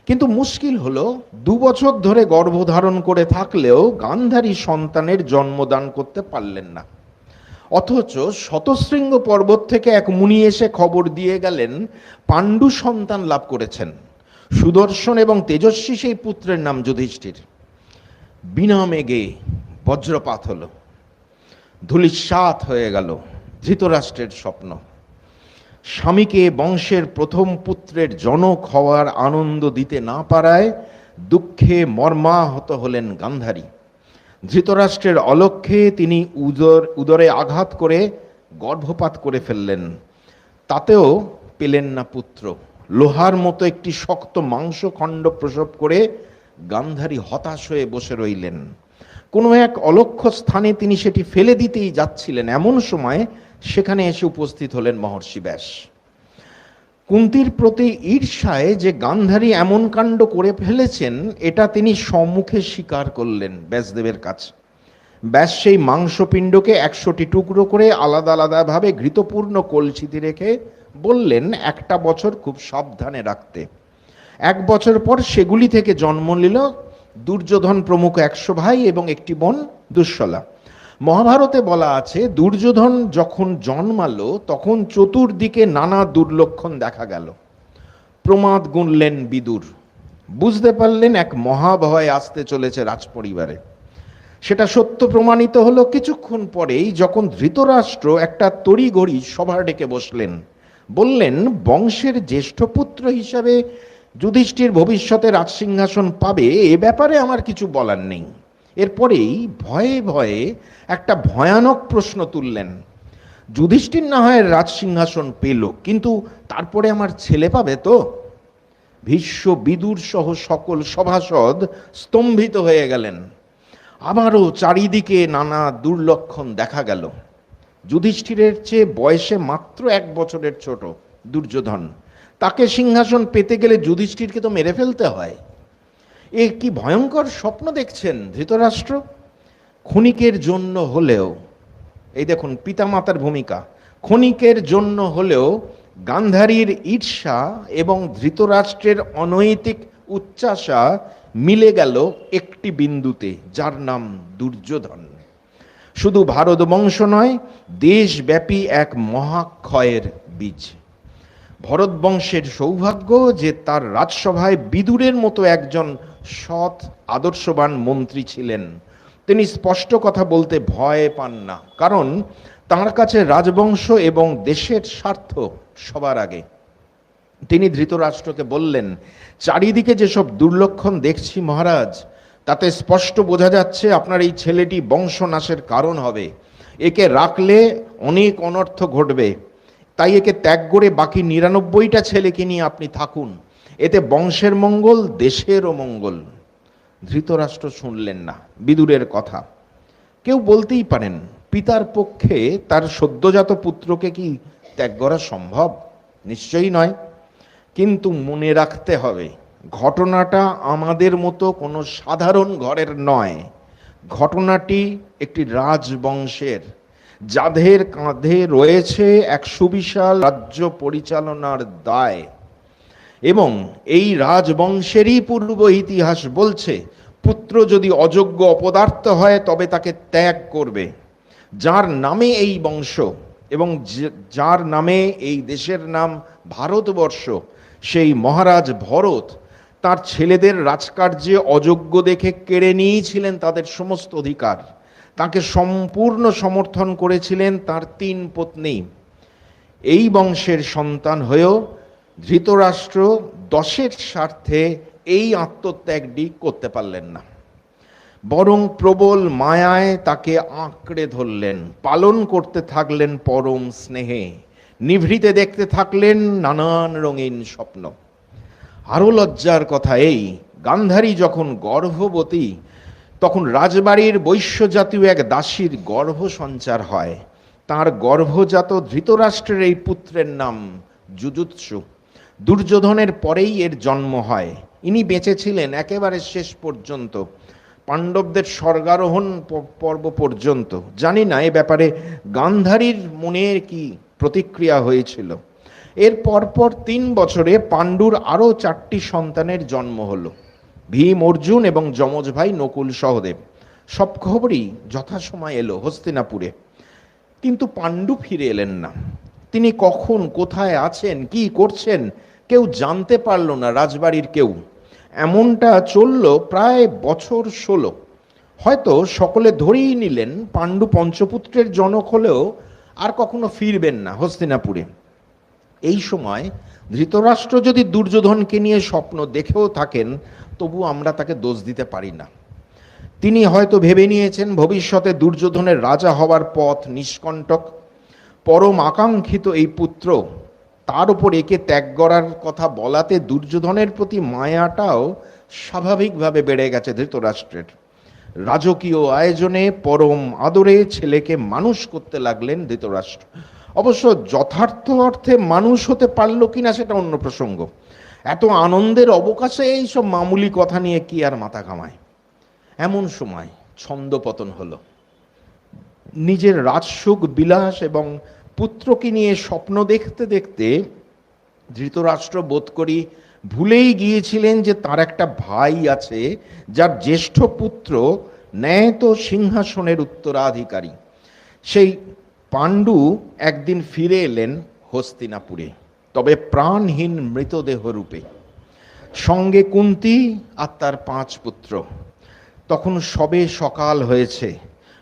কিন্তু মুশকিল হলো ২ বছর ধরে গর্ভধারণ করে থাকলেও গান্ধারী সন্তানের জন্মদান করতে পারলেন না। অথচ শতশৃঙ্গ পর্বত থেকে এক মুনি এসে খবর দিয়ে গেলেন পাণ্ডু সন্তান লাভ করেছেন, সুদর্শন এবং তেজস্বী সেই পুত্রের নাম যুধিষ্ঠির। বিনা মেঘে বজ্রপাত হলো, ধূলিসাৎ হয়ে গেল ধৃতরাষ্ট্রের স্বপ্ন। স্বামীকে বংশের প্রথম পুত্রের জনক হওয়ার আনন্দ দিতে না পারায় দুঃখে মর্মাহত হলেন গান্ধারী। ধৃতরাষ্ট্রের অলক্ষ্যে তিনি উদরে আঘাত করে গর্ভপাত করে ফেললেন, তাতেও পেলেন না পুত্র। লোহার মতো একটি শক্ত মাংসখণ্ড প্রসব করে গান্ধারী হতাশ হয়ে বসে রইলেন। কোনো এক অলক্ষ্য স্থানে তিনি সেটি ফেলে দিতেই যাচ্ছিলেন, এমন সময় সেখানে এসে উপস্থিত হলেন মহর্ষি ব্যাস। কুন্তির প্রতি ঈর্ষায় যে গান্ধারী এমন কাণ্ড করে ফেলেছেন এটা তিনি সম্মুখে স্বীকার করলেন ব্যাসদেবের কাছে। ব্যাস সেই মাংসপিণ্ডকে 100টি টুকরো করে আলাদা আলাদাভাবে ঘৃতপূর্ণ কলসিতে রেখে বললেন একটা বছর খুব সাবধানে রাখতে। 1 বছর পর সেগুলি থেকে জন্ম নিল দুর্যোধন প্রমুখ 100 ভাই এবং একটি বোন দুঃশলা। মহাভারতে বলা আছে দুর্যোধন যখন জন্মালো তখন চতুর্দিকে নানা দুর্লক্ষণ দেখা গেল। প্রমাদ গুনলেন বিদুর, বুঝতে পারলেন এক মহাভয় আসতে চলেছে রাজপরিবারে। সেটা সত্য প্রমাণিত হলো কিছুক্ষণ পরেই, যখন ধৃতরাষ্ট্র একটা তড়িঘড়ি সভা ডেকে বসলেন। বললেন বংশের জ্যেষ্ঠ পুত্র হিসাবে যুধিষ্ঠির ভবিষ্যতে রাজসিংহাসন পাবে, এ ব্যাপারে আমার কিছু বলার নেই। এরপরেই ভয়ে ভয়ে একটা ভয়ানক প্রশ্ন তুললেন, যুধিষ্ঠির না হয় রাজসিংহাসন পেল, কিন্তু তারপরে আমার ছেলে পাবে তো? ভীষ্ম বিদুর সহ সকল সভাসদ স্তম্ভিত হয়ে গেলেন। আবারও চারিদিকে নানা দুর্লক্ষণ দেখা গেল। যুধিষ্ঠিরের চেয়ে বয়সে মাত্র 1 বছরের ছোট দুর্যোধন, তাকে সিংহাসন পেতে গেলে যুধিষ্ঠিরকে তো মেরে ফেলতে হয়। এ কি ভয়ঙ্কর স্বপ্ন দেখছেন ধৃতরাষ্ট্র। ক্ষণিকের জন্য হলেও, এই দেখুন পিতামাতার ভূমিকা, ক্ষণিকের জন্য হলেও গান্ধারীর ঈর্ষা এবং ধৃতরাষ্ট্রের অনৈতিক উচ্চাসা মিলে গেল একটি বিন্দুতে, যার নাম দুর্যোধন। শুধু ভারত বংশ নয়, দেশব্যাপী এক মহাক্ষয়ের বীজ। ভরত বংশের সৌভাগ্য যে তার রাজসভায় বিদুরের মতো একজন সৎ আদর্শবান মন্ত্রী ছিলেন। তিনি স্পষ্ট কথা বলতে ভয় পান না, কারণ তার কাছে রাজবংশ এবং দেশের স্বার্থ সবার আগে। তিনি ধৃতরাষ্ট্রকে বললেন, চারিদিকে যেসব দুর্লক্ষণ দেখছি মহারাজ, তাতে স্পষ্ট বোঝা যাচ্ছে আপনার এই ছেলেটি বংশনাশের কারণ হবে। একে রাখলে অনেক অনর্থ ঘটবে, তাই একে ত্যাগ করে বাকি 99টা ছেলেকে নিয়ে আপনি থাকুন, এতে বংশের মঙ্গল, দেশেরও মঙ্গল। ধৃতরাষ্ট্র শুনলেন না বিদুরের কথা। কেউ বলতেই পারেন পিতার পক্ষে তার সদ্যজাত পুত্রকে কি ত্যাগ করা সম্ভব? নিশ্চয়ই নয়। কিন্তু মনে রাখতে হবে ঘটনাটা আমাদের মতো কোনো সাধারণ ঘরের নয়। ঘটনাটি একটি রাজবংশের, যাদের কাঁধে রয়েছে এক সুবিশাল রাজ্য পরিচালনার দায়। এবং এই রাজবংশেরই পূর্ব ইতিহাস বলছে পুত্র যদি অযোগ্য অপদার্থ হয় তবে তাকে ত্যাগ করবে। যার নামে এই বংশ এবং যার নামে এই দেশের নাম ভারতবর্ষ, সেই মহারাজ ভরত তার ছেলেদের রাজকার্যে অযোগ্য দেখে কেড়ে নিয়েছিলেন তাদের সমস্ত অধিকার। তাকে সম্পূর্ণ সমর্থন করেছিলেন তার 3 পত্নী। এই বংশের সন্তান হয়েও ধৃতরাষ্ট্র 10-এর স্বার্থে এই আত্মত্যাগটি করতে পারলেন না, বরং প্রবল মায়ায় তাকে আঁকড়ে ধরলেন, পালন করতে থাকলেন পরম স্নেহে, নিভৃতে দেখতে থাকলেন নানান রঙিন স্বপ্ন। আরো লজ্জার কথা এই, গান্ধারী যখন গর্ভবতী তখন রাজবাড়ির বৈশ্য জাতীয় এক দাসীর গর্ভ সঞ্চার হয়। তার গর্ভজাত ধৃতরাষ্ট্রের এই পুত্রের নাম যুযুৎসু। দুর্যোধনের পরেই এর জন্ম হয়। ইনি বেঁচেছিলেন একেবারে শেষ পর্যন্ত, পাণ্ডবদের স্বর্গারোহণ পর্ব পর্যন্ত। জানি না এ ব্যাপারে গান্ধারীর মনের কি প্রতিক্রিয়া হয়েছিল। এর পরপর 3 বছরে পাণ্ডুর আরও 4টি সন্তানের জন্ম হলো, ভীম, অর্জুন এবং যমজ ভাই নকুল, সহদেব। সব খবরই যথাসময় এলো হস্তিনাপুরে। কিন্তু পাণ্ডু ফিরে এলেন না। তিনি কখন কোথায় আছেন, কি করছেন, কেউ জানতে পারল না, রাজবাড়ির কেউ। এমনটা চলল প্রায় বছর 16। হয়তো সকলে ধরেই নিলেন পাণ্ডু পঞ্চপুত্রের জনক হলেও আর কখনো ফিরবেন না হস্তিনাপুরে। এই সময় ধৃতরাষ্ট্র যদি দুর্যোধনকে নিয়ে স্বপ্ন দেখেও থাকেন, তবু আমরা তাকে দোষ দিতে পারি না। তিনি হয়তো ভেবে নিয়েছেন ভবিষ্যতে দুর্যোধনের রাজা হওয়ার পথ নিষ্কণ্টক। পরম আকাঙ্ক্ষিত এই পুত্র, তার উপর একে ত্যাগ করার কথা বলাতে দুর্যোধনের প্রতি মায়াটাও স্বাভাবিকভাবে বেড়ে গেছে ধৃতরাষ্ট্রের। রাজকীয় আয়োজনে পরম আদরে ছেলেকে মানুষ করতে লাগলেন ধৃতরাষ্ট্র। অবশ্য যথার্থ অর্থে মানুষ হতে পারল কিনা সেটা অন্য প্রসঙ্গ। এত আনন্দের অবকাশে এইসব মামুলি কথা নিয়ে কি আর মাথা ঘামায়। এমন সময় ছন্দপতন হলো। নিজের রাজসুখ বিলাস এবং পুত্রকে নিয়ে স্বপ্ন দেখতে দেখতে ধৃতরাষ্ট্র বোধ করি ভুলেই গিয়েছিলেন যে তার একটা ভাই আছে, যার জ্যেষ্ঠ পুত্র ন্যায়ত সিংহাসনের উত্তরাধিকারী। সেই পাণ্ডু একদিন ফিরে এলেন হস্তিনাপুরে, তবে প্রাণহীন মৃতদেহ রূপে। সঙ্গে কুন্তী আর তার 5 পুত্র। তখন সবে সকাল হয়েছে।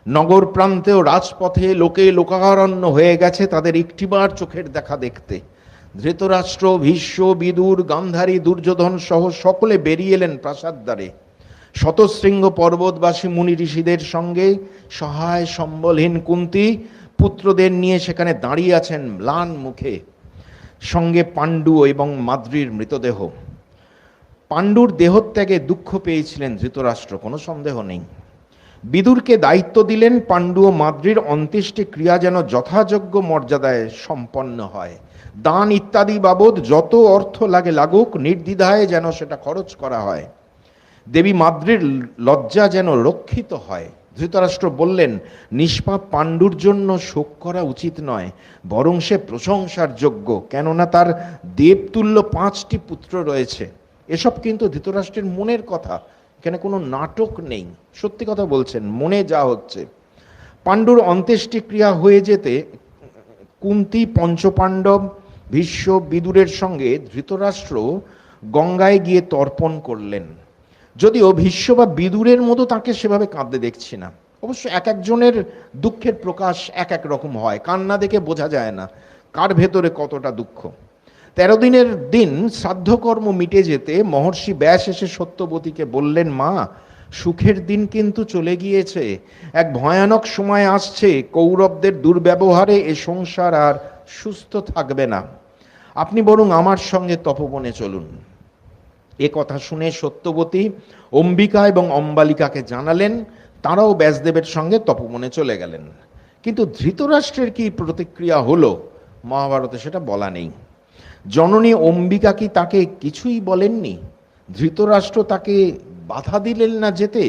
নগর প্রান্তেও রাজপথে লোকে লোকারণ্য হয়ে গেছে তাদের একটিবার চোখের দেখা দেখতে। ধৃতরাষ্ট্র, ভীষ্ম, বিদুর, গান্ধারী, দুর্যোধন সহ সকলে বেরিয়ে এলেন প্রাসাদ দ্বারে। শতশৃঙ্গ পর্বতবাসী মুনি ঋষিদের সঙ্গে সহায় সম্বলহীন কুন্তী পুত্রদের নিয়ে সেখানে দাঁড়িয়ে আছেন ম্লান মুখে। সঙ্গে পাণ্ডু এবং মাদ্রির মৃতদেহ। পাণ্ডুর দেহত্যাগে দুঃখ পেয়েছিলেন ধৃতরাষ্ট্র, কোনো সন্দেহ নেই। বিদুরকে দায়িত্ব দিলেন পাণ্ডু ও মাদ্রির অন্ত্যেষ্টি ক্রিয়া যেন যথাযোগ্য মর্যাদায় সম্পন্ন হয়। দান ইত্যাদি বাবদ যত অর্থ লাগে লাগুক, নির্দ্বিধায় যেন সেটা খরচ করা হয়। দেবী মাদ্রির লজ্জা যেন রক্ষিত হয়। ধৃতরাষ্ট্র বললেন, নিষ্পাপ পাণ্ডুর জন্য শোক করা উচিত নয়, বরং সে প্রশংসার যোগ্য, কেননা তার দেবতুল্য 5টি পুত্র রয়েছে। এসব কিন্তু ধৃতরাষ্ট্রের মনের কথা, এখানে কোনো নাটক নেই, সত্যি কথা বলছেন, মনে যা হচ্ছে। পাণ্ডুর অন্ত্যেষ্টিক্রিয়া হয়ে যেতে কুন্তী, পঞ্চপাণ্ডব, ভীষ্ম, বিদুরের সঙ্গে ধৃতরাষ্ট্র গঙ্গায় গিয়ে তর্পণ করলেন। যদিও ভীষ্ম বা বিদুরের মতো তাকে সেভাবে কাঁদতে দেখছি না। অবশ্য এক একজনের দুঃখের প্রকাশ এক এক রকম হয়, কান্না দেখে বোঝা যায় না কার ভেতরে কতটা দুঃখ। 13 দিনের দিন শ্রাদ্ধকর্ম মিটে যেতে মহর্ষি ব্যাস এসে সত্যবতীকে বললেন, মা, সুখের দিন কিন্তু চলে গিয়েছে, এক ভয়ানক সময় আসছে, কৌরবদের দুর্ব্যবহারে এ সংসার আর সুস্থ থাকবে না, আপনি বরং আমার সঙ্গে তপবনে চলুন। এ কথা শুনে সত্যবতী অম্বিকা এবং অম্বালিকাকে জানালেন, তারাও ব্যাসদেবের সঙ্গে তপবনে চলে গেলেন। কিন্তু ধৃতরাষ্ট্রের কি প্রতিক্রিয়া হলো মহাভারতে সেটা বলা নেই। জননী অম্বিকা কি তাকে কিছুই বলেননি? ধৃতরাষ্ট্র তাকে বাধা দিলেন না যেতে?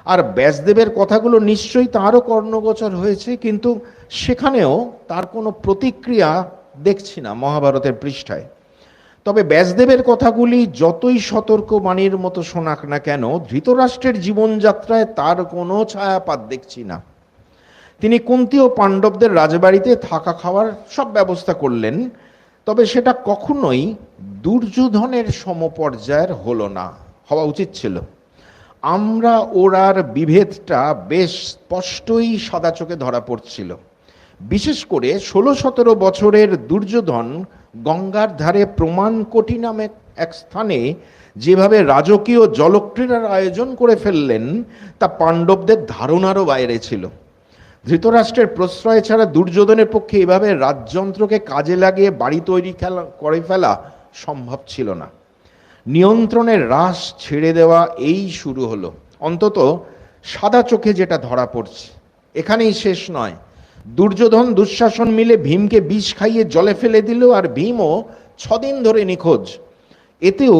আর ব্যাসদেবের কথাগুলো নিশ্চয়ই তারও কর্ণগোচর হয়েছে, কিন্তু সেখানেও তার কোনো প্রতিক্রিয়া দেখছি না মহাভারতের পৃষ্ঠায়। তবে ব্যাসদেবের কথাগুলি যতই সতর্ক বাণীর মতো শোনাক না কেন, ধৃতরাষ্ট্রের জীবনযাত্রায় তার কোনো ছায়াপাত দেখছি না। তিনি কুন্তী ও পাণ্ডবদের রাজবাড়িতে থাকা খাওয়ার সব ব্যবস্থা করলেন, তবে সেটা কখনোই দুর্যোধনের সমপর্যায়ের হলো না, হওয়া উচিত ছিল। আমরা ওরার বিভেদটা বেশ স্পষ্টই সাদা চোখে ধরা পড়ছিল। বিশেষ করে 16-17 বছরের দুর্যোধন গঙ্গার ধারে প্রমাণকোটি নামে এক স্থানে যেভাবে রাজকীয় জলক্রীড়ার আয়োজন করে ফেললেন, তা পাণ্ডবদের ধারণারও বাইরে ছিল। ধৃতরাষ্ট্রের প্রশ্রয় ছাড়া দুর্যোধনের পক্ষে এভাবে রাজযন্ত্রকে কাজে লাগিয়ে বাড়ি তৈরি করে ফেলা সম্ভব ছিল না। নিয়ন্ত্রণের রাশ ছেড়ে দেওয়া এই শুরু হলো, অন্তত সাদা চোখে যেটা ধরা পড়ছে। এখানেই শেষ নয়। দুর্যোধন দুঃশাসন মিলে ভীমকে বিষ খাইয়ে জলে ফেলে দিল, আর ভীমও 6 দিন ধরে নিখোঁজ। এতেও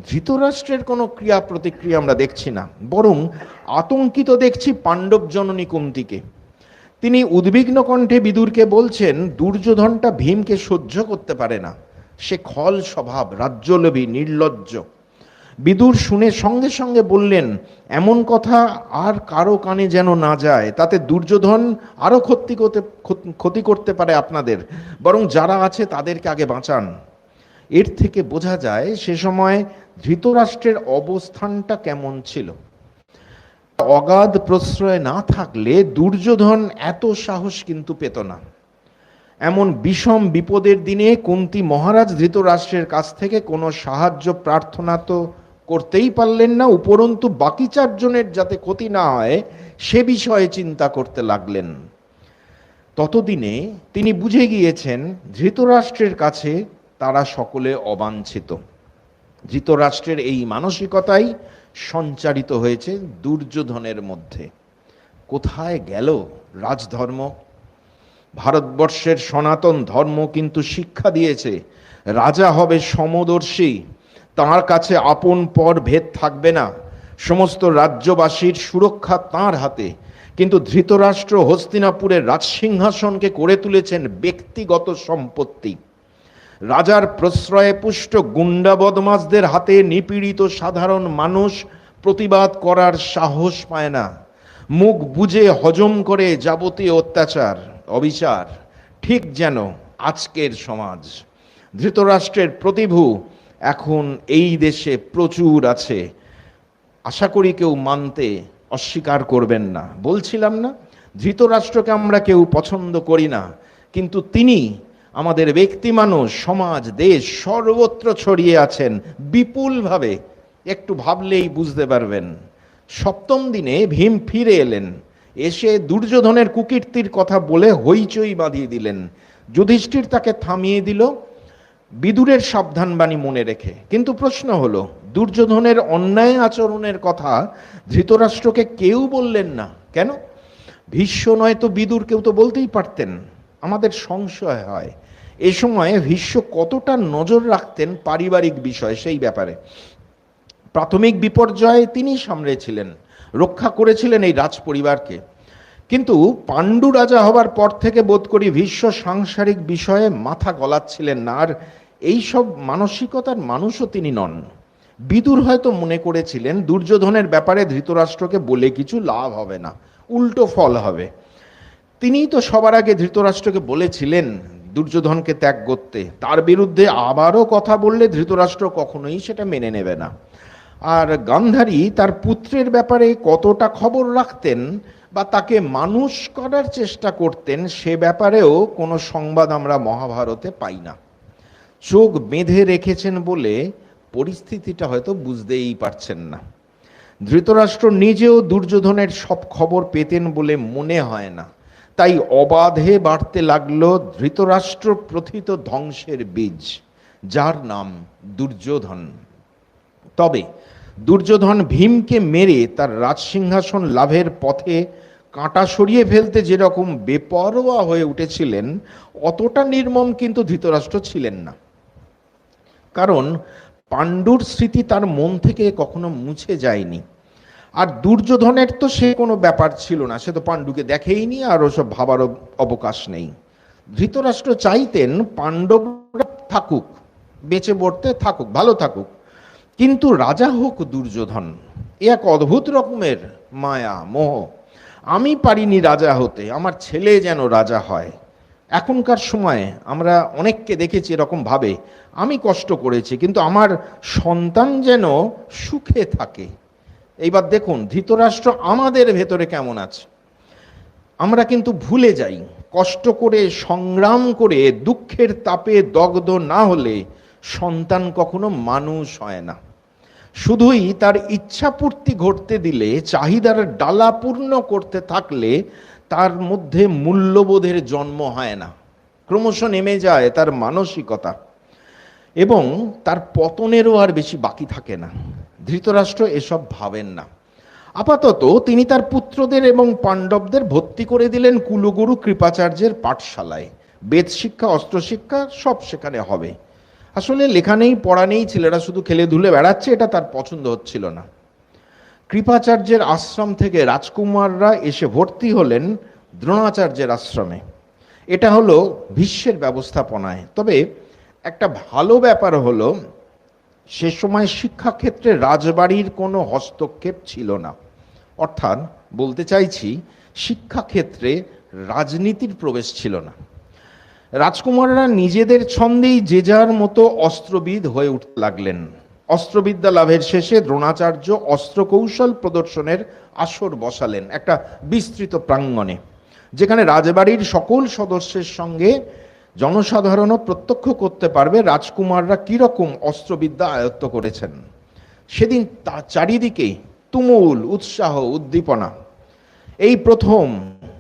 ধৃতরাষ্ট্রের কোনো ক্রিয়া প্রতিক্রিয়া আমরা দেখছি না, বরং আতঙ্কিত দেখছি পাণ্ডব জননী কুন্তীকে। তিনি উদ্বিগ্ন কণ্ঠে বিদুরকে বলছেন, দুর্যোধনটা ভীমকে সহ্য করতে পারে না, সে খল স্বভাব, রাজ্যলোভী, নির্লজ্জ। বিদুর শুনে সঙ্গে সঙ্গে বললেন, এমন কথা আর কারো কানে যেন না যায়, তাতে দুর্যোধন আরো ক্ষতি করতে পারে আপনাদের, বরং যারা আছে তাদেরকে আগে বাঁচান। এর থেকে বোঝা যায় সে সময় ধৃতরাষ্ট্রের অবস্থানটা কেমন ছিল। অগাধ প্রশ্রয় না থাকলে দুর্যোধন এত সাহস কিন্তু পেত না। এমন বিষম বিপদের দিনে কুন্তী মহারাজ ধৃতরাষ্ট্রের কাছ থেকে কোনো সাহায্য প্রার্থনা তো করতেই পারলেন না, উপরন্তু বাকি চারজনের যাতে ক্ষতি না হয় সে বিষয়ে চিন্তা করতে লাগলেন। ততদিনে তিনি বুঝে গিয়েছেন ধৃতরাষ্ট্রের কাছে তারা সকলে অবাঞ্ছিত। ধৃতরাষ্ট্রের এই মানসিকতাই সঞ্চারিত হয়েছে দুর্যোধনের মধ্যে। কোথায় গেল রাজধর্ম? ভারতবর্ষের সনাতন ধর্ম কিন্তু শিক্ষা দিয়েছে রাজা হবে সমদর্শী, তার কাছে আপন পর ভেদ থাকবে না, সমস্ত রাজ্যবাসীর সুরক্ষা তাঁর হাতে। কিন্তু ধৃতরাষ্ট্র হস্তিনাপুরের রাজসিংহাসনকে করে তুলেছেন ব্যক্তিগত সম্পত্তি। রাজার প্রশ্রয়ে পুষ্ট গুন্ডা বদমাশদের হাতে নিপীড়িত সাধারণ মানুষ প্রতিবাদ করার সাহস পায় না, মুখ বুজে হজম করে যাবতীয় অত্যাচার অবিচার। ঠিক যেন আজকের সমাজ। ধৃতরাষ্ট্রের প্রতিভু এখন এই দেশে প্রচুর আছে, আশা করি কেউ মানতে অস্বীকার করবেন না। বলছিলাম না ধৃতরাষ্ট্রকে আমরা কেউ পছন্দ করি না, কিন্তু তিনি আমাদের ব্যক্তি মানুষ, সমাজ, দেশ সর্বত্র ছড়িয়ে আছেন বিপুলভাবে। একটু ভাবলেই বুঝতে পারবেন। সপ্তম দিনে ভীম ফিরে এলেন, এসে দুর্যোধনের কুকীর্তির কথা বলে হইচই বাঁধিয়ে দিলেন। যুধিষ্ঠির তাকে থামিয়ে দিল বিদুরের সাবধানবাণী মনে রেখে। কিন্তু প্রশ্ন হলো, দুর্যোধনের অন্যায় আচরণের কথা ধৃতরাষ্ট্রকে কেউ বললেন না কেন? ভীষ্ম নয় তো বিদুর কেউ তো বলতেই পারতেন। আমাদের সংশয় হয় এ সময়ে ভীষ্ম কতটা নজর রাখতেন পারিবারিক বিষয় সেই ব্যাপারে। প্রাথমিক বিপর্যয় তিনি সামলেছিলেন, রক্ষা করেছিলেন এই রাজ পরিবারকে। কিন্তু পাণ্ডু রাজা হবার পর থেকে বোধ করি ভীষ্ম সাংসারিক বিষয়ে মাথা গলাচ্ছিলেন না, আর এইসব মানসিকতার মানুষও তিনি নন। বিদুর হয়তো মনে করেছিলেন দুর্যোধনের ব্যাপারে ধৃতরাষ্ট্রকে বলে কিছু লাভ হবে না, উল্টো ফল হবে। তিনিই তো সবার আগে ধৃতরাষ্ট্রকে বলেছিলেন দুর্যোধনকে ত্যাগ করতে। তার বিরুদ্ধে আবারও কথা বললে ধৃতরাষ্ট্র কখনোই সেটা মেনে নেবে না। আর গান্ধারী তার পুত্রের ব্যাপারে কতটা খবর রাখতেন বা তাকে মানুষ করার চেষ্টা করতেন সে ব্যাপারেও কোনো সংবাদ আমরা মহাভারতে পাই না। চোখ বেঁধে রেখেছেন বলে পরিস্থিতিটা হয়তো বুঝতেই পারছেন না। ধৃতরাষ্ট্র নিজেও দুর্যোধনের সব খবর পেতেন বলে মনে হয় না। তাই অবাধে বাড়তে লাগলো ধৃতরাষ্ট্র প্রথিত ধ্বংসের বীজ, যার নাম দুর্যোধন। তবে দুর্যোধন ভীমকে মেরে তার রাজসিংহাসন লাভের পথে কাঁটা সরিয়ে ফেলতে যেরকম বেপরোয়া হয়ে উঠেছিলেন, অতটা নির্মম কিন্তু ধৃতরাষ্ট্র ছিলেন না। কারণ পাণ্ডুর স্মৃতি তার মন থেকে কখনো মুছে যায়নি। আর দুর্যোধনের তো সে কোনো ব্যাপার ছিল না, সে তো পাণ্ডুকে দেখেইনি, আর ওসব ভাবার অবকাশ নেই। ধৃতরাষ্ট্র চাইতেন পাণ্ডবরা থাকুক, বেঁচে পড়তে থাকুক, ভালো থাকুক, কিন্তু রাজা হোক দুর্যোধন। এ এক অদ্ভুত রকমের মায়া মোহ। আমি পারিনি রাজা হতে, আমার ছেলে যেন রাজা হয়। এখনকার সময়ে আমরা অনেককে দেখেছি এরকম ভাবে, আমি কষ্ট করেছি কিন্তু আমার সন্তান যেন সুখে থাকে। এইবার দেখুন ধৃতরাষ্ট্র আমাদের ভেতরে কেমন আছে। আমরা কিন্তু ভুলে যাই, কষ্ট করে সংগ্রাম করে দুঃখের তাপে দগ্ধ না হলে সন্তান কখনো মানুষ হয় না। শুধুই তার ইচ্ছাপূর্তি ঘটতে দিলে, চাহিদার ডালা পূর্ণ করতে থাকলে তার মধ্যে মূল্যবোধের জন্ম হয় না, ক্রমশ নেমে যায় তার মানসিকতা, এবং তার পতনেরও আর বেশি বাকি থাকে না। ধৃতরাষ্ট্র এসব ভাবেন না। আপাতত তিনি তার পুত্রদের এবং পাণ্ডবদের ভর্তি করে দিলেন কুলগুরু কৃপাচার্যের পাঠশালায়। বেদ শিক্ষা, অস্ত্র শিক্ষা সব সেখানে হবে। আসলে লেখা নেই পড়া নেই, ছেলেরা শুধু খেলে ধুলে বেড়াচ্ছে, এটা তার পছন্দ হচ্ছিল না। কৃপাচার্যের আশ্রম থেকে রাজকুমাররা এসে ভর্তি হলেন দ্রোণাচার্যের আশ্রমে। এটা হলো ভীষ্মের ব্যবস্থাপনায়। তবে একটা ভালো ব্যাপার হলো সে সময় শিক্ষাক্ষেত্রে রাজবাড়ির কোনো হস্তক্ষেপ ছিল না। অর্থাৎ বলতে চাইছি, শিক্ষাক্ষেত্রে রাজনীতির প্রবেশ ছিল না। রাজকুমাররা নিজেদের ছন্দেই যে যার মতো অস্ত্রবিদ হয়ে উঠতে লাগলেন। অস্ত্রবিদ্যা লাভের শেষে দ্রোণাচার্য অস্ত্র কৌশল প্রদর্শনের আসর বসালেন একটা বিস্তৃত প্রাঙ্গণে, যেখানে রাজবাড়ির সকল সদস্যের সঙ্গে জনসাধারণও প্রত্যক্ষ করতে পারবে রাজকুমাররা কিরকম অস্ত্রবিদ্যা আয়ত্ত করেছেন। সেদিন তা চারিদিকে তুমুল উৎসাহ উদ্দীপনা। এই প্রথম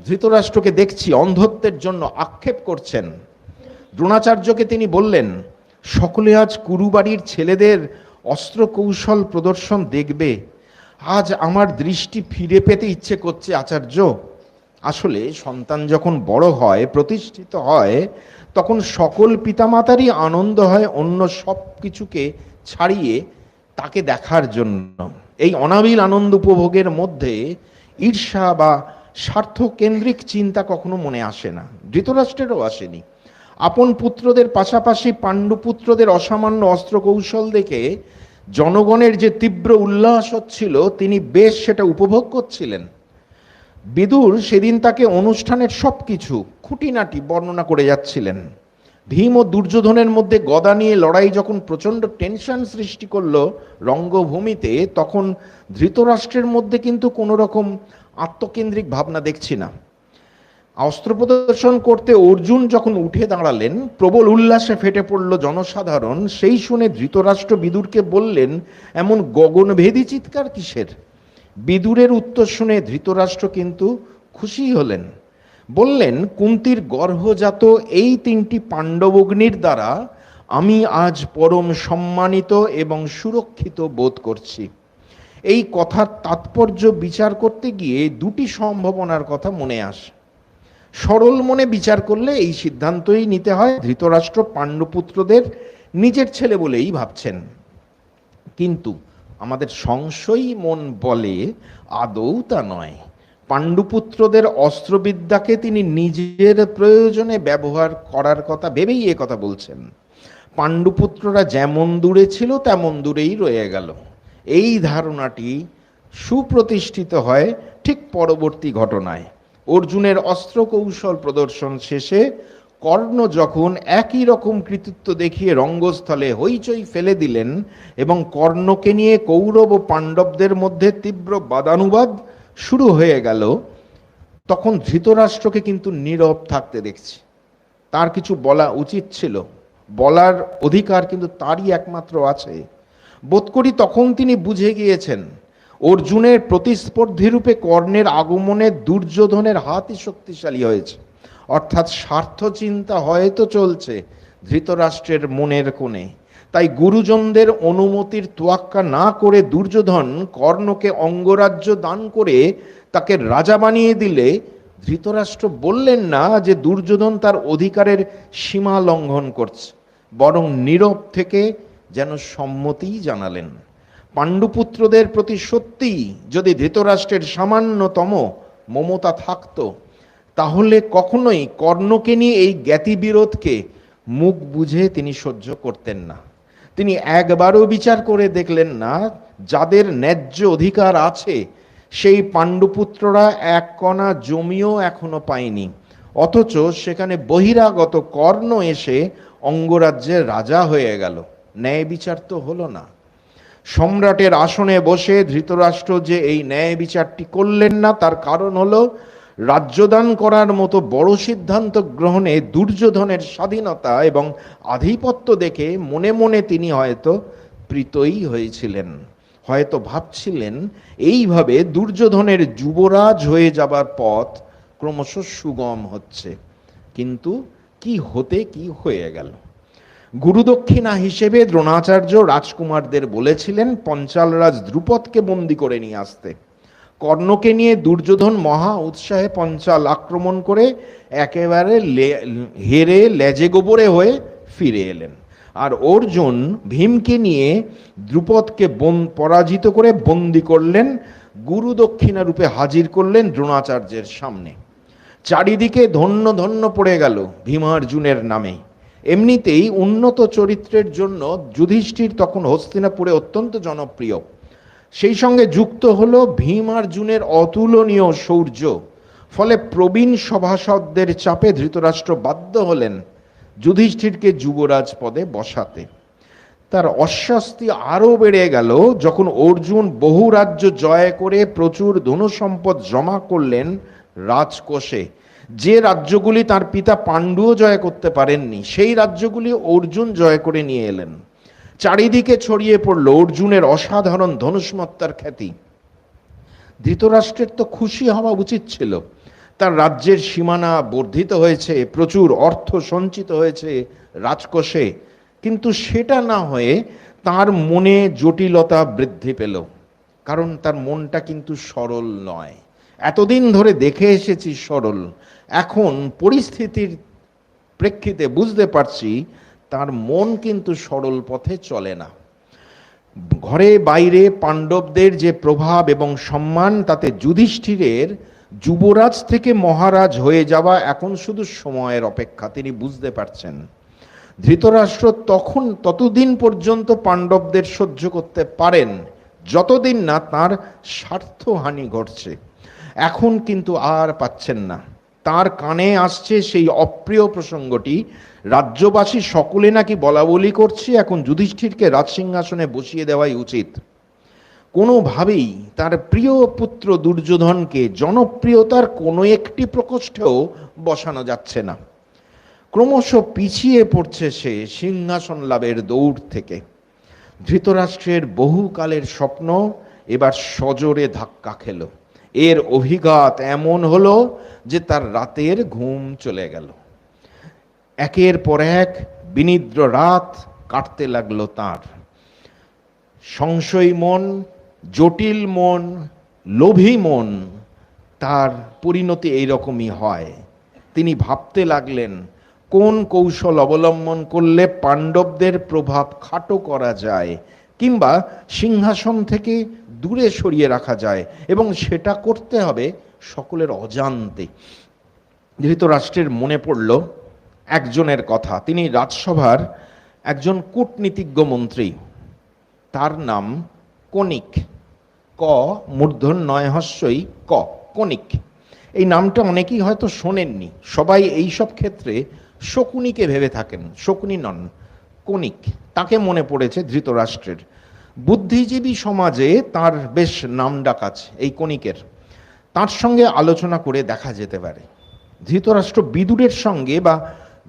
ধৃতরাষ্ট্রকে দেখছি অন্ধত্বের জন্য আক্ষেপ করছেন। দ্রোণাচার্যকে তিনি বললেন, সকলে আজ কুরুবাড়ির ছেলেদের অস্ত্র কৌশল প্রদর্শন দেখবে। আজ আমার দৃষ্টি ফিরে পেতে ইচ্ছে করছে আচার্য। আসলে সন্তান যখন বড় হয়, প্রতিষ্ঠিত হয়, তখন সকল পিতামাতারই আনন্দ হয় অন্য সব কিছুকে ছাড়িয়ে তাকে দেখার জন্য। এই অনাবিল আনন্দ উপভোগের মধ্যে ঈর্ষা বা স্বার্থকেন্দ্রিক চিন্তা কখনো মনে আসে না। ধৃতরাষ্ট্রেরও আসেনি। আপন পুত্রদের পাশাপাশি পাণ্ডুপুত্রদের অসামান্য অস্ত্র কৌশল দেখে জনগণের যে তীব্র উল্লাস হচ্ছিল, তিনি বেশ সেটা উপভোগ করছিলেন। বিদুর সেদিন তাকে অনুষ্ঠানের সবকিছু খুঁটিনাটি বর্ণনা করে যাচ্ছিলেন। ভীম ও দুর্যোধনের মধ্যে গদা নিয়ে লড়াই যখন প্রচণ্ড টেনশন সৃষ্টি করলো রঙ্গভূমিতে, তখন ধৃতরাষ্ট্রের মধ্যে কিন্তু কোনো রকম আত্মকেন্দ্রিক ভাবনা দেখছি না। অস্ত্র প্রদর্শন করতে অর্জুন যখন উঠে দাঁড়ালেন, প্রবল উল্লাসে ফেটে পড়ল জনসাধারণ। সেই শুনে ধৃতরাষ্ট্র বিদুরকে বললেন, এমন গগনভেদী চিৎকার কিসের? বিদুরের উত্তর শুনে ধৃতরাষ্ট্র কিন্তু খুশি হলেন। বললেন, কুন্তির গর্ভজাত এই 3টি পাণ্ডবগ্নির দ্বারা আমি আজ পরম সম্মানিত এবং সুরক্ষিত বোধ করছি। এই কথার তাৎপর্য বিচার করতে গিয়ে 2টি সম্ভাবনার কথা মনে আসে। সরল মনে বিচার করলে এই সিদ্ধান্তই নিতে হয় ধৃতরাষ্ট্র পাণ্ডুপুত্রদের নিজের ছেলে বলেই ভাবছেন। কিন্তু আমাদের সংশয়ী মন বলে আদৌ তা নয়। পাণ্ডুপুত্রদের অস্ত্রবিদ্যাকে তিনি নিজের প্রয়োজনে ব্যবহার করার কথা ভেবেই এ কথা বলছেন। পাণ্ডুপুত্ররা যেমন দূরে ছিল তেমন দূরেই রয়ে গেল। এই ধারণাটি সুপ্রতিষ্ঠিত হয় ঠিক পরবর্তী ঘটনায়। অর্জুনের অস্ত্র কৌশল প্রদর্শন শেষে কর্ণ যখন একই রকম কৃতিত্ব দেখিয়ে রঙ্গস্থলে হইচই ফেলে দিলেন এবং কর্ণকে নিয়ে কৌরব ও পাণ্ডবদের মধ্যে তীব্র বাদানুবাদ শুরু হয়ে গেল, তখন ধৃতরাষ্ট্রকে কিন্তু নীরব থাকতে দেখছি। তার কিছু বলা উচিত ছিল, বলার অধিকার কিন্তু তারই একমাত্র আছে। বোধ করি তখন তিনি বুঝে গিয়েছেন অর্জুনের প্রতিস্পর্ধী রূপে কর্ণের আগমনে দুর্যোধনের হাতই শক্তিশালী হয়েছে। অর্থাৎ স্বার্থ চিন্তা হয়তো চলছে ধৃতরাষ্ট্রের মনের কোণে। তাই গুরুজনদের অনুমতির তোয়াক্কা না করে দুর্যোধন কর্ণকে অঙ্গরাজ্য দান করে তাকে রাজা বানিয়ে দিলে ধৃতরাষ্ট্র বললেন না যে দুর্যোধন তার অধিকারের সীমা লঙ্ঘন করছে, বরং নীরব থেকে যেন সম্মতিই জানালেন। পাণ্ডুপুত্রদের প্রতি সত্যিই যদি ধৃতরাষ্ট্রের সামান্যতম মমতা থাকতো, তাহলে কখনোই কর্ণকে নিয়ে এই জ্ঞাতিবিরোধকে মুখ বুঝে তিনি সহ্য করতেন না। তিনি একবারও বিচার করে দেখলেন না যাদের ন্যায্য অধিকার আছে সেই পাণ্ডুপুত্ররা এক কণা জমিও এখনো পায়নি, অথচ সেখানে বহিরাগত কর্ণ এসে অঙ্গরাজ্যের রাজা হয়ে গেল। ন্যায় বিচার তো হলো না। সম্রাটের আসনে বসে ধৃতরাষ্ট্র যে এই ন্যায় বিচারটি করলেন না, তার কারণ হলো রাজ্যদান করার মতো বড় সিদ্ধান্ত গ্রহণে দুর্যোধনের স্বাধীনতা এবং আধিপত্য দেখে মনে মনে তিনি হয়তো প্রীতই হয়েছিলেন। হয়তো ভাবছিলেন এইভাবে দুর্যোধনের যুবরাজ হয়ে যাবার পথ ক্রমশ সুগম হচ্ছে। কিন্তু কি হতে কি হয়ে গেল। গুরুদক্ষিণা হিসেবে দ্রোণাচার্য রাজকুমারদের বলেছিলেন পঞ্চালরাজ দ্রুপদকে বন্দি করে নিয়ে আসতে। কর্ণকে নিয়ে দুর্যোধন মহা উৎসাহে পঞ্চাল আক্রমণ করে একেবারে হেরে লেজে গোবরে হয়ে ফিরে এলেন। আর অর্জুন ভীমকে নিয়ে দ্রুপদকে পরাজিত করে বন্দি করলেন, গুরু দক্ষিণা রূপে হাজির করলেন দ্রোণাচার্যের সামনে। চারিদিকে ধন্য ধন্য পড়ে গেল ভীমার্জুনের নামে। এমনিতেই উন্নত চরিত্রের জন্য যুধিষ্ঠির তখন হস্তিনাপুরে অত্যন্ত জনপ্রিয়। সেই সঙ্গে যুক্ত হলো ভীমার্জুনের অতুলনীয় শৌর্য। ফলে প্রবীণ সভাসদদের চাপে ধৃতরাষ্ট্র বাধ্য হলেন যুধিষ্ঠিরকে যুবরাজ পদে বসাতে। তার অস্বস্তি আরও বেড়ে গেল যখন অর্জুন বহু রাজ্য জয় করে প্রচুর ধনসম্পদ জমা করলেন রাজকোষে। যে রাজ্যগুলি তার পিতা পাণ্ডুও জয় করতে পারেননি, সেই রাজ্যগুলি অর্জুন জয় করে নিয়ে এলেন। চারিদিকে ছড়িয়ে পড়ল অর্জুনের অসাধারণ ধনুষ্মত্তার খ্যাতি। ধৃতরাষ্ট্রের তো খুশি হওয়া উচিত ছিল। তার রাজ্যের সীমানা বর্ধিত হয়েছে, প্রচুর অর্থ সঞ্চিত হয়েছে রাজকোষে, কিন্তু সেটা না হয়ে তার মনে জটিলতা বৃদ্ধি পেল। কারণ তার মনটা কিন্তু সরল নয়। এতদিন ধরে দেখে এসেছি সরল, এখন পরিস্থিতির প্রেক্ষিতে বুঝতে পারছি তার মন কিন্তু সরল পথে চলে না। ঘরে বাইরে পাণ্ডবদের যে প্রভাব এবং সম্মান, তাতে যুধিষ্ঠিরের যুবরাজ থেকে মহারাজ হয়ে যাওয়া এখন শুধু সময়ের অপেক্ষা। তিনি বুঝতে পারছেন ধৃতরাষ্ট্র ততদিন পর্যন্ত পাণ্ডবদের সহ্য করতে পারেন যতদিন না তার স্বার্থহানি ঘটছে। এখন কিন্তু আর পাচ্ছেন না। তার কানে আসছে সেই অপ্রিয় প্রসঙ্গটি, রাজ্যবাসী সকলে নাকি বলা বলি করছে এখন যুধিষ্ঠিরকে রাজসিংহাসনে বসিয়ে দেওয়াই উচিত। কোনোভাবেই তার প্রিয় পুত্র দুর্যোধনকে জনপ্রিয়তার কোনো একটি প্রকোষ্ঠেও বসানো যাচ্ছে না। ক্রমশ পিছিয়ে পড়ছে সে সিংহাসন লাভের দৌড় থেকে। ধৃতরাষ্ট্রের বহুকালের স্বপ্ন এবার সজোরে ধাক্কা খেল। এর অভিঘাত এমন হলো যে তার রাতের ঘুম চলে গেল। একের পর এক বিনিদ্র রাত কাটতে লাগলো তার। সংশয়ী মন, জটিল মন, লোভী মন, তার পরিণতি এইরকমই হয়। তিনি ভাবতে লাগলেন কোন কৌশল অবলম্বন করলে পাণ্ডবদের প্রভাব খাটো করা যায়, কিংবা সিংহাসন থেকে দূরে সরিয়ে রাখা যায়, এবং সেটা করতে হবে সকলের অজান্তে। ধৃতরাষ্ট্রের মনে পড়ল একজনের কথা। তিনি রাজসভার একজন কূটনীতিজ্ঞ মন্ত্রী, তার নাম কনিক। ক মূর্ধন্য নয় হস্যই ক, কনিক। এই নামটা অনেকেই হয়তো শোনেননি। সবাই এই সব ক্ষেত্রে শকুনিকে ভেবে থাকেন, শকুনি নন, কনিক। তাকে মনে পড়েছে ধৃতরাষ্ট্রের। বুদ্ধিজীবী সমাজে তার বেশ নামডাক আছে এই কনিকের। তার সঙ্গে আলোচনা করে দেখা যেতে পারে। ধৃতরাষ্ট্র বিদুরের সঙ্গে বা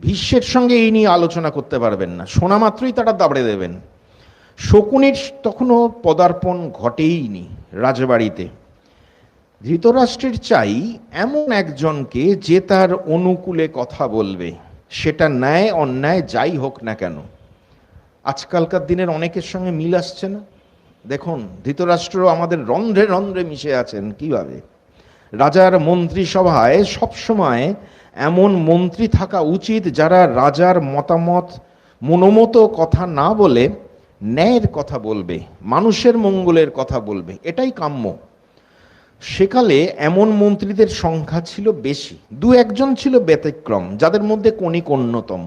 ভীষ্মের সঙ্গে এই নিয়ে আলোচনা করতে পারবেন না, শোনা মাত্রই তারা দাবড়ে দেবেন। শকুনির তখনও পদার্পণ ঘটেইনি রাজবাড়িতে। ধৃতরাষ্ট্রের চাই এমন একজনকে যে তার অনুকূলে কথা বলবে, সেটা ন্যায় অন্যায় যাই হোক না কেন। আজকালকার দিনের অনেকের সঙ্গে মিল আসছে না? দেখুন, ধৃতরাষ্ট্র আমাদের রন্ধ্রে রন্ধ্রে মিশে আছেন। কিভাবে? রাজার মন্ত্রিসভায় সবসময় এমন মন্ত্রী থাকা উচিত যারা রাজার মতামত মনোমত কথা না বলে ন্যায়ের কথা বলবে, মানুষের মঙ্গলের কথা বলবে, এটাই কাম্য। সেকালে এমন মন্ত্রীদের সংখ্যা ছিল বেশি। দু একজন ছিল ব্যতিক্রম, যাদের মধ্যে কনিক অন্যতম।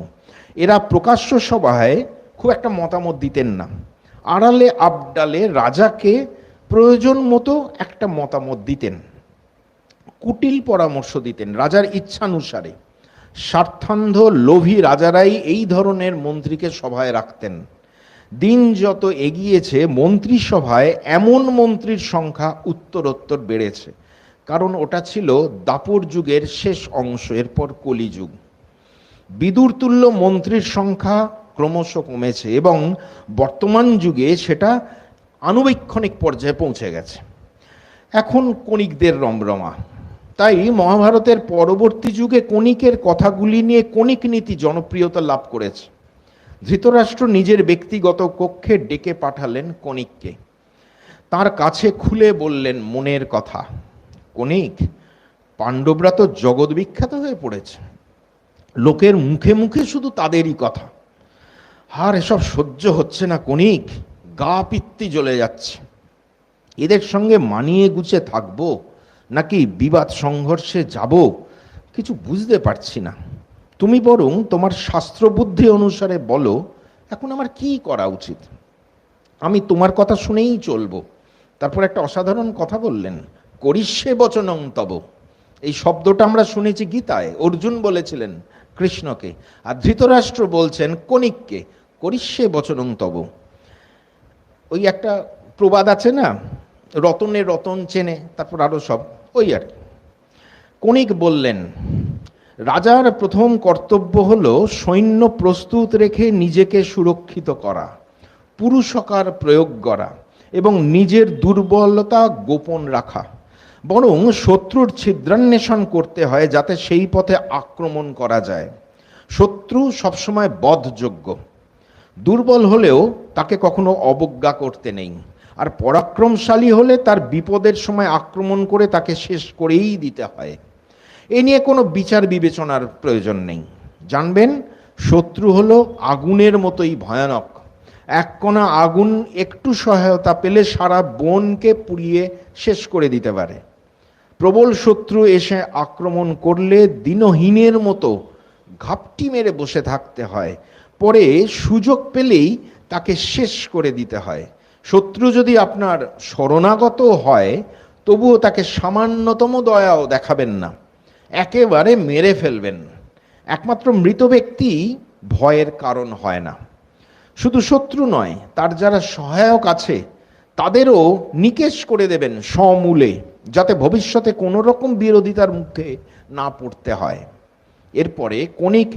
এরা প্রকাশ্য সভায় খুব একটা মতামত দিতেন না, আড়ালে আবডালে রাজাকে প্রয়োজন মতো একটা মতামত দিতেন, কুটিল পরামর্শ দিতেন রাজার ইচ্ছানুসারে। স্বার্থান্ধ লোভী রাজারাই এই ধরনের মন্ত্রীকে সভায় রাখতেন। দিন যত এগিয়েছে মন্ত্রিসভায় এমন মন্ত্রীর সংখ্যা উত্তরোত্তর বেড়েছে, কারণ ওটা ছিল দাপর যুগের শেষ অংশ, এরপর কলিযুগ। বিদুরতুল্য মন্ত্রীর সংখ্যা ক্রমশ কমেছে এবং বর্তমান যুগে সেটা আনুবীক্ষণিক পর্যায়ে পৌঁছে গেছে। এখন কণিকদের রমরমা। তাই মহাভারতের পরবর্তী যুগে কণিকের কথাগুলি নিয়ে কণিক নীতি জনপ্রিয়তা লাভ করেছে। ধৃতরাষ্ট্র নিজের ব্যক্তিগত কক্ষে ডেকে পাঠালেন কণিককে। তার কাছে খুলে বললেন মনের কথা। কণিক, পাণ্ডবরা তো জগৎ বিখ্যাত হয়ে পড়েছে, লোকের মুখে মুখে শুধু তাদেরই কথা। আর এসব সহ্য হচ্ছে না কণিক, গা পিত্তি জ্বলে যাচ্ছে। এদের সঙ্গে মানিয়ে গুছিয়ে থাকবো নাকি বিবাদ সংঘর্ষে যাব, কিছু বুঝতে পারছি না। তুমি বরং তোমার শাস্ত্রবুদ্ধি অনুসারে বলো এখন আমার কি করা উচিত, আমি তোমার কথা শুনেই চলবো। তারপর একটা অসাধারণ কথা বললেন, করিষ্যে বচনং তব। এই শব্দটা আমরা শুনেছি গীতায়, অর্জুন বলেছিলেন কৃষ্ণকে, আর ধৃতরাষ্ট্র বলছেন কনিককে, করিষ্যে বচনং তব। ওই একটা প্রবাদ আছে না, রতনে রতন চেনে, তারপর আরো সব ওই আর কি। কনিক বললেন, রাজার প্রথম কর্তব্য হলো সৈন্য প্রস্তুত রেখে নিজেকে সুরক্ষিত করা, পুরুষকার প্রয়োগ করা এবং নিজের দুর্বলতা গোপন রাখা। বরং শত্রুর ছিদ্রান্বেষণ করতে হয় যাতে সেই পথে আক্রমণ করা যায়। শত্রু সবসময় বধযোগ্য, দুর্বল হলেও তাকে কখনো অবজ্ঞা করতে নেই, আর পরাক্রমশালী হলে তার বিপদের সময় আক্রমণ করে তাকে শেষ করেই দিতে হয়। এ নিয়ে কোনো বিচার বিবেচনার প্রয়োজন নেই। জানবেন, শত্রু হলো আগুনের মতোই ভয়ানক। এক কণা আগুন একটু সহায়তা পেলে সারা বনকে পুড়িয়ে শেষ করে দিতে পারে। প্রবল শত্রু এসে আক্রমণ করলে দিনহীনের মতো ঘাপটি মেরে বসে থাকতে হয়, পরে সুযোগ পেলেই তাকে শেষ করে দিতে হয়। শত্রু যদি আপনার শরণাগত হয় তবুও তাকে সামান্যতম দয়াও দেখাবেন না, একেবারে মেরে ফেলবেন। একমাত্র মৃত ব্যক্তি ভয়ের কারণ হয় না। শুধু শত্রু নয়, তার যারা সহায়ক আছে তাদেরও নিকেশ করে দেবেন সমূলে, যাতে ভবিষ্যতে কোনো রকম বিরোধিতার মুখে না পড়তে হয়। এরপরে কনিক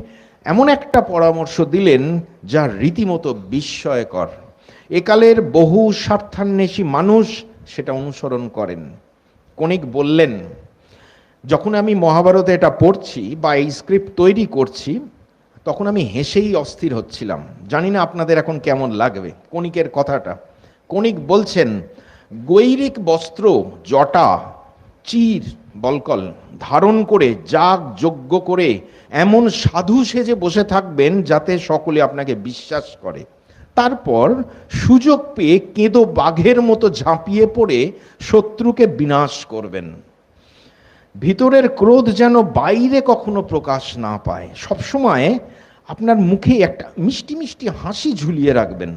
এমন একটা পরামর্শ দিলেন যা রীতিমতো বিস্ময়কর। একালের বহু স্বার্থান্বেষী মানুষ সেটা অনুসরণ করেন। কনিক বললেন, যখন আমি মহাভারতে এটা পড়ছি বা এই স্ক্রিপ্ট তৈরি করছি তখন আমি হেসেই অস্থির হচ্ছিলাম। জানি না আপনাদের এখন কেমন লাগবে কনিকের কথাটা। কনিক বলছেন, গৈরিক বস্ত্র, জটা, চির, বলকল ধারণ করে যাগ যজ্ঞ করে এমন সাধু সেজে বসে থাকবেন যাতে সকলে আপনাকে বিশ্বাস করে। তারপর সুযোগ পেয়ে কেঁদো বাঘের মতো ঝাঁপিয়ে পড়ে শত্রুকে বিনাশ করবেন। ভিতরের ক্রোধ যেন বাইরে কখনো প্রকাশ না পায়। সবসময় আপনার মুখে একটা মিষ্টি মিষ্টি হাসি ঝুলিয়ে রাখবেন।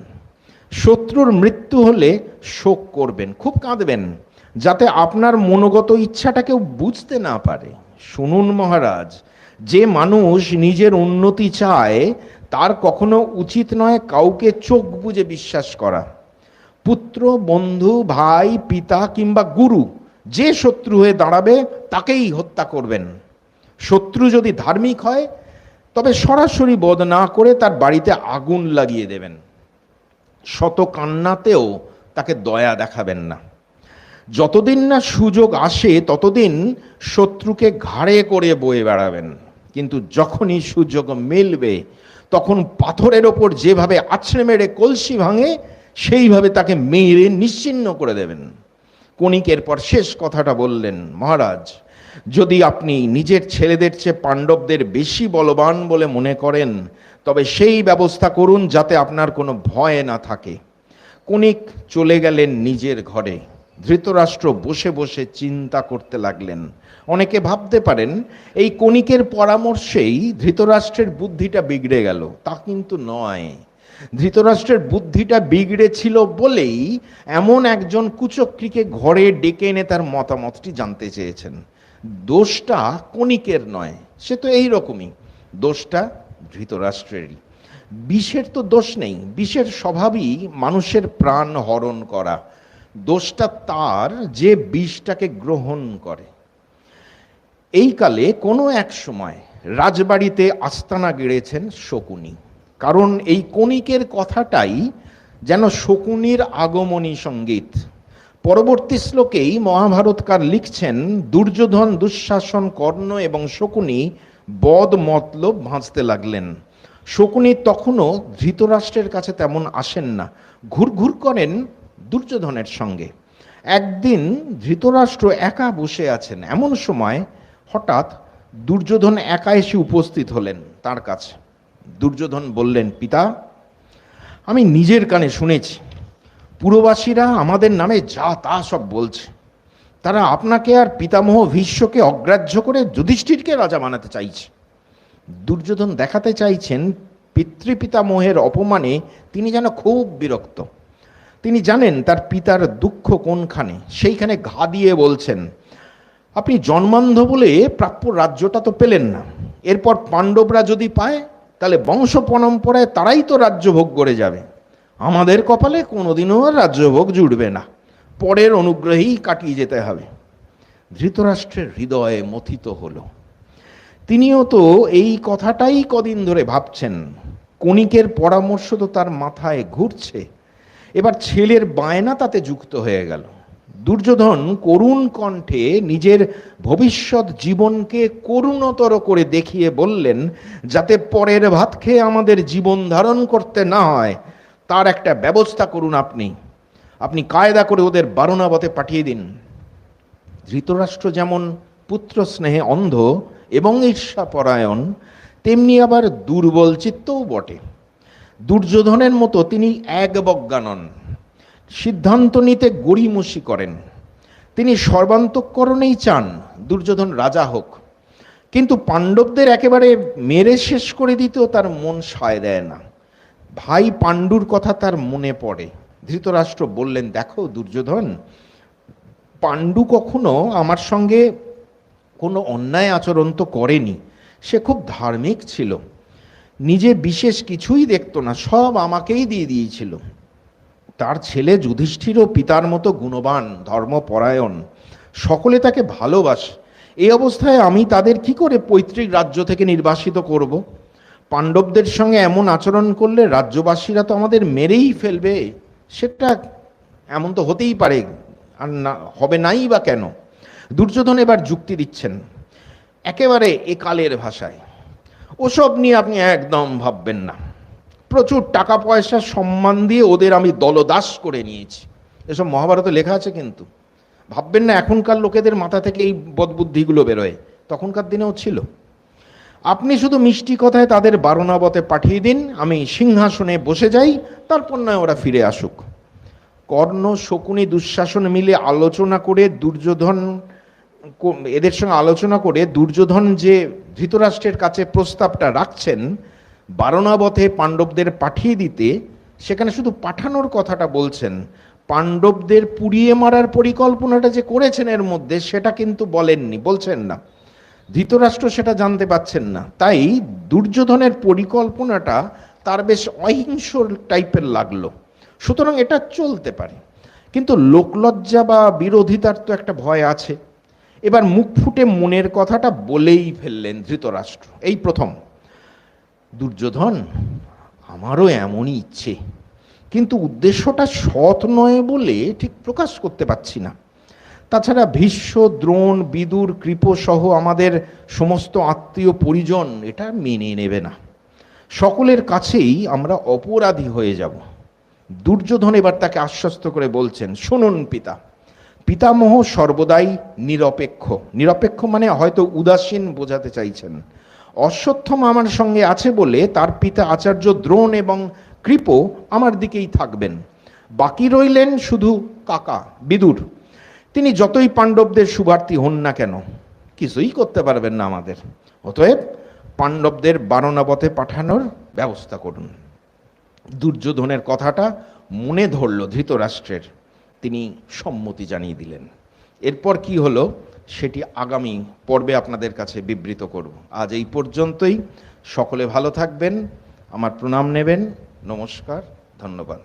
শত্রুর মৃত্যু হলে শোক করবেন, খুব কাঁদবেন, যাতে আপনার মনোগত ইচ্ছাটা কেউ বুঝতে না পারে। শুনুন মহারাজ, যে মানুষ নিজের উন্নতি চায় তার কখনো উচিত নয় কাউকে চোখ বুজে বিশ্বাস করা। পুত্র, বন্ধু, ভাই, পিতা কিংবা গুরু যে শত্রু হয়ে দাঁড়াবে তাকেই হত্যা করবেন। শত্রু যদি ধার্মিক হয় তবে সরাসরি বধ না করে তার বাড়িতে আগুন লাগিয়ে দেবেন। শত কান্নাতেও তাকে দয়া দেখাবেন না। যতদিন না সুযোগ আসে ততদিন শত্রুকে ঘাড়ে করে বয়ে বেড়াবেন, কিন্তু যখনই সুযোগ মিলবে তখন পাথরের ওপর যেভাবে আছড়ে মেরে কলসি ভাঙে সেইভাবে তাকে মেরে নিশ্চিহ্ন করে দেবেন। কনিক এরপর শেষ কথাটা বললেন, মহারাজ, যদি আপনি নিজের ছেলেদের চেয়ে পাণ্ডবদের বেশি বলবান বলে মনে করেন তবে সেই ব্যবস্থা করুন যাতে আপনার কোনো ভয় না থাকে। কনিক চলে গেলেন নিজের ঘরে। ধৃতরাষ্ট্র বসে বসে চিন্তা করতে লাগলেন। অনেকে ভাবতে পারেন এই কনিকের পরামর্শেই ধৃতরাষ্ট্রের বুদ্ধিটা বিগড়ে গেল। তা কিন্তু নয়। ধৃতরাষ্ট্রের বুদ্ধিটা বিগড়েছিল বলেই এমন একজন কুচক্রীকে ঘরে ডেকে এনে তার মতামতটি জানতে চেয়েছেন। দোষটা কনিকের নয়, সে তো এই রকমই, দোষটা ধৃতরাষ্ট্রেরই। বিষের তো দোষ নেই, বিষের স্বভাবই মানুষের প্রাণ হরণ করা। দোষটা তার যে বিষটাকে গ্রহণ করে। এই কালে কোনো এক সময় রাজবাড়িতে আস্তানা গেড়েছেন শকুনি, কারণ এই কনিকের কথাটাই যেন শকুনির আগমনী সঙ্গীত। পরবর্তী শ্লোকেই মহাভারতকার লিখছেন, দুর্যোধন, দুঃশাসন, কর্ণ এবং শকুনি বদ মতলব ভাঁজতে লাগলেন। শকুনি তখনও ধৃতরাষ্ট্রের কাছে তেমন আসেন না, ঘুরঘুর করেন দুর্যোধনের সঙ্গে। একদিন ধৃতরাষ্ট্র একা বসে আছেন, এমন সময় হঠাৎ দুর্যোধন একা এসে উপস্থিত হলেন তার কাছে। দুর্যোধন বললেন, পিতা, আমি নিজের কানে শুনেছি পুরবাসীরা আমাদের নামে যা তা সব বলছে। তারা আপনাকে আর পিতামহ ভীষ্মকে অগ্রাহ্য করে যুধিষ্ঠিরকে রাজা বানাতে চাইছে। দুর্যোধন দেখাতে চাইছেন পিতৃপিতামহের অপমানে তিনি যেন খুব বিরক্ত। তিনি জানেন তার পিতার দুঃখ কোনখানে, সেইখানে ঘা দিয়ে বলছেন, আপনি জন্মান্ধ বলে প্রাপ্য রাজ্যটা তো পেলেন না, এরপর পাণ্ডবরা যদি পায় তাহলে বংশ পরম্পরায় তারাই তো রাজ্য ভোগ করে যাবে, আমাদের কপালে কোনোদিনও রাজ্যভোগ জুড়বে না, পরের অনুগ্রহেই কাটিয়ে যেতে হবে। ধৃতরাষ্ট্রের হৃদয়ে মথিত হলো। তিনিও তো এই কথাটাই কদিন ধরে ভাবছেন। কণিকের পরামর্শ তো তার মাথায় ঘুরছে, এবার ছেলের বায়না তাতে যুক্ত হয়ে গেল। দুর্যোধন করুণ কণ্ঠে নিজের ভবিষ্যৎ জীবনকে করুণতর করে দেখিয়ে বললেন, যাতে পরের ভাত খেয়ে আমাদের জীবন ধারণ করতে না হয় তার একটা ব্যবস্থা করুন আপনি কায়দা করে ওদের বারণাবতে পাঠিয়ে দিন। ধৃতরাষ্ট্র যেমন পুত্র স্নেহে অন্ধ এবং ঈর্ষাপরায়ণ, তেমনি আবার দুর্বল চিত্তও বটে। দুর্যোধনের মতো তিনি একবজ্ঞা নন, সিদ্ধান্ত নিতে গড়িমসি করেন। তিনি সর্বান্তঃকরণেই চান দুর্যোধন রাজা হোক, কিন্তু পাণ্ডবদের একেবারে মেরে শেষ করে দিতেও তার মন সায় দেয় না। ভাই পাণ্ডুর কথা তার মনে পড়ে। ধৃতরাষ্ট্র বললেন, দেখো দুর্যোধন, পাণ্ডু কখনো আমার সঙ্গে কোনো অন্যায় আচরণ তো করেনি, সে খুব ধার্মিক ছিল, নিজে বিশেষ কিছুই দেখতো না, সব আমাকেই দিয়ে দিয়েছিল। তার ছেলে যুধিষ্ঠিরও পিতার মতো গুণবান, ধর্মপরায়ণ, সকলে তাকে ভালোবাসে। এই অবস্থায় আমি তাদের কি করে পৈতৃক রাজ্য থেকে নির্বাসিত করব? পাণ্ডবদের সঙ্গে এমন আচরণ করলে রাজ্যবাসীরা তো আমাদের মেরেই ফেলবে, সেটা এমন তো হতেই পারে, আর না হবে নাই বা কেন? দুর্যোধন এবার যুক্তি দিচ্ছেন একেবারে একালের ভাষায়, ওসব নিয়ে আপনি একদম ভাববেন না, প্রচুর টাকা পয়সা সম্মান দিয়ে ওদের আমি দলদাস করে নিয়েছি, এসব মহাভারতে লেখা আছে। কিন্তু ভাববেন না এখনকার লোকেদের মাথা থেকে এই বদবুদ্ধিগুলো বেরোয়, তখনকার দিনেও ছিল। আপনি শুধু মিষ্টি কথায় তাদের বারণাবতে পাঠিয়ে দিন, আমি সিংহাসনে বসে যাই, তারপর নয় ওরা ফিরে আসুক। কর্ণ, শকুনি, দুঃশাসন মিলে আলোচনা করে এদের সঙ্গে আলোচনা করে দুর্যোধন যে ধৃতরাষ্ট্রের কাছে প্রস্তাবটা রাখছেন বারণাবতে পাণ্ডবদের পাঠিয়ে দিতে, সেখানে শুধু পাঠানোর কথাটা বলছেন, পাণ্ডবদের পুড়িয়ে মারার পরিকল্পনাটা যে করেছেন এর মধ্যে সেটা কিন্তু বলছেন না। ধৃতরাষ্ট্র সেটা জানতে পাচ্ছেন না, তাই দুর্যোধনের পরিকল্পনাটা তার বেশ অহিংস টাইপের লাগলো। সুতরাং এটা চলতে পারে, কিন্তু লোকলজ্জা বা বিরোধিতার তো একটা ভয় আছে। এবার মুখ ফুটে মনের কথাটা বলেই ফেললেন ধৃতরাষ্ট্র। এই প্রথম, দুর্যোধন, আমারও এমনই ইচ্ছে, কিন্তু উদ্দেশ্যটা সৎ নয় বলে ঠিক প্রকাশ করতে পারছি না। তাছাড়া ভীষ্ম, দ্রোণ, বিদুর, কৃপ সহ আমাদের সমস্ত আত্মীয় পরিজন এটা মেনে নেবে না, সকলের কাছেই আমরা অপরাধী হয়ে যাব। দুর্যোধন এবার তাকে আশ্বস্ত করে বলছেন, শুনুন পিতামহ সর্বদাই নিরপেক্ষ, নিরপেক্ষ মানে হয়তো উদাসীন বোঝাতে চাইছেন। অশ্বত্থামা আমার সঙ্গে আছে বলে তার পিতা আচার্য দ্রোণ এবং কৃপ আমার দিকেই থাকবেন, বাকি রইলেন শুধু কাকা বিদুর। তিনি যতই পাণ্ডবদের শুভার্থী হন না কেন কিছুই করতে পারবেন না আমাদের, অতএব পাণ্ডবদের বারণাবতে পাঠানোর ব্যবস্থা করুন। দুর্যোধনের কথাটা মনে ধরল ধৃতরাষ্ট্রের, তিনি সম্মতি জানিয়ে দিলেন। এরপর কি হলো সেটি আগামী পর্বে আপনাদের কাছে বিবৃত করব। আজ এই পর্যন্তই। সকলে ভালো থাকবেন, আমার প্রণাম নেবেন। নমস্কার, ধন্যবাদ।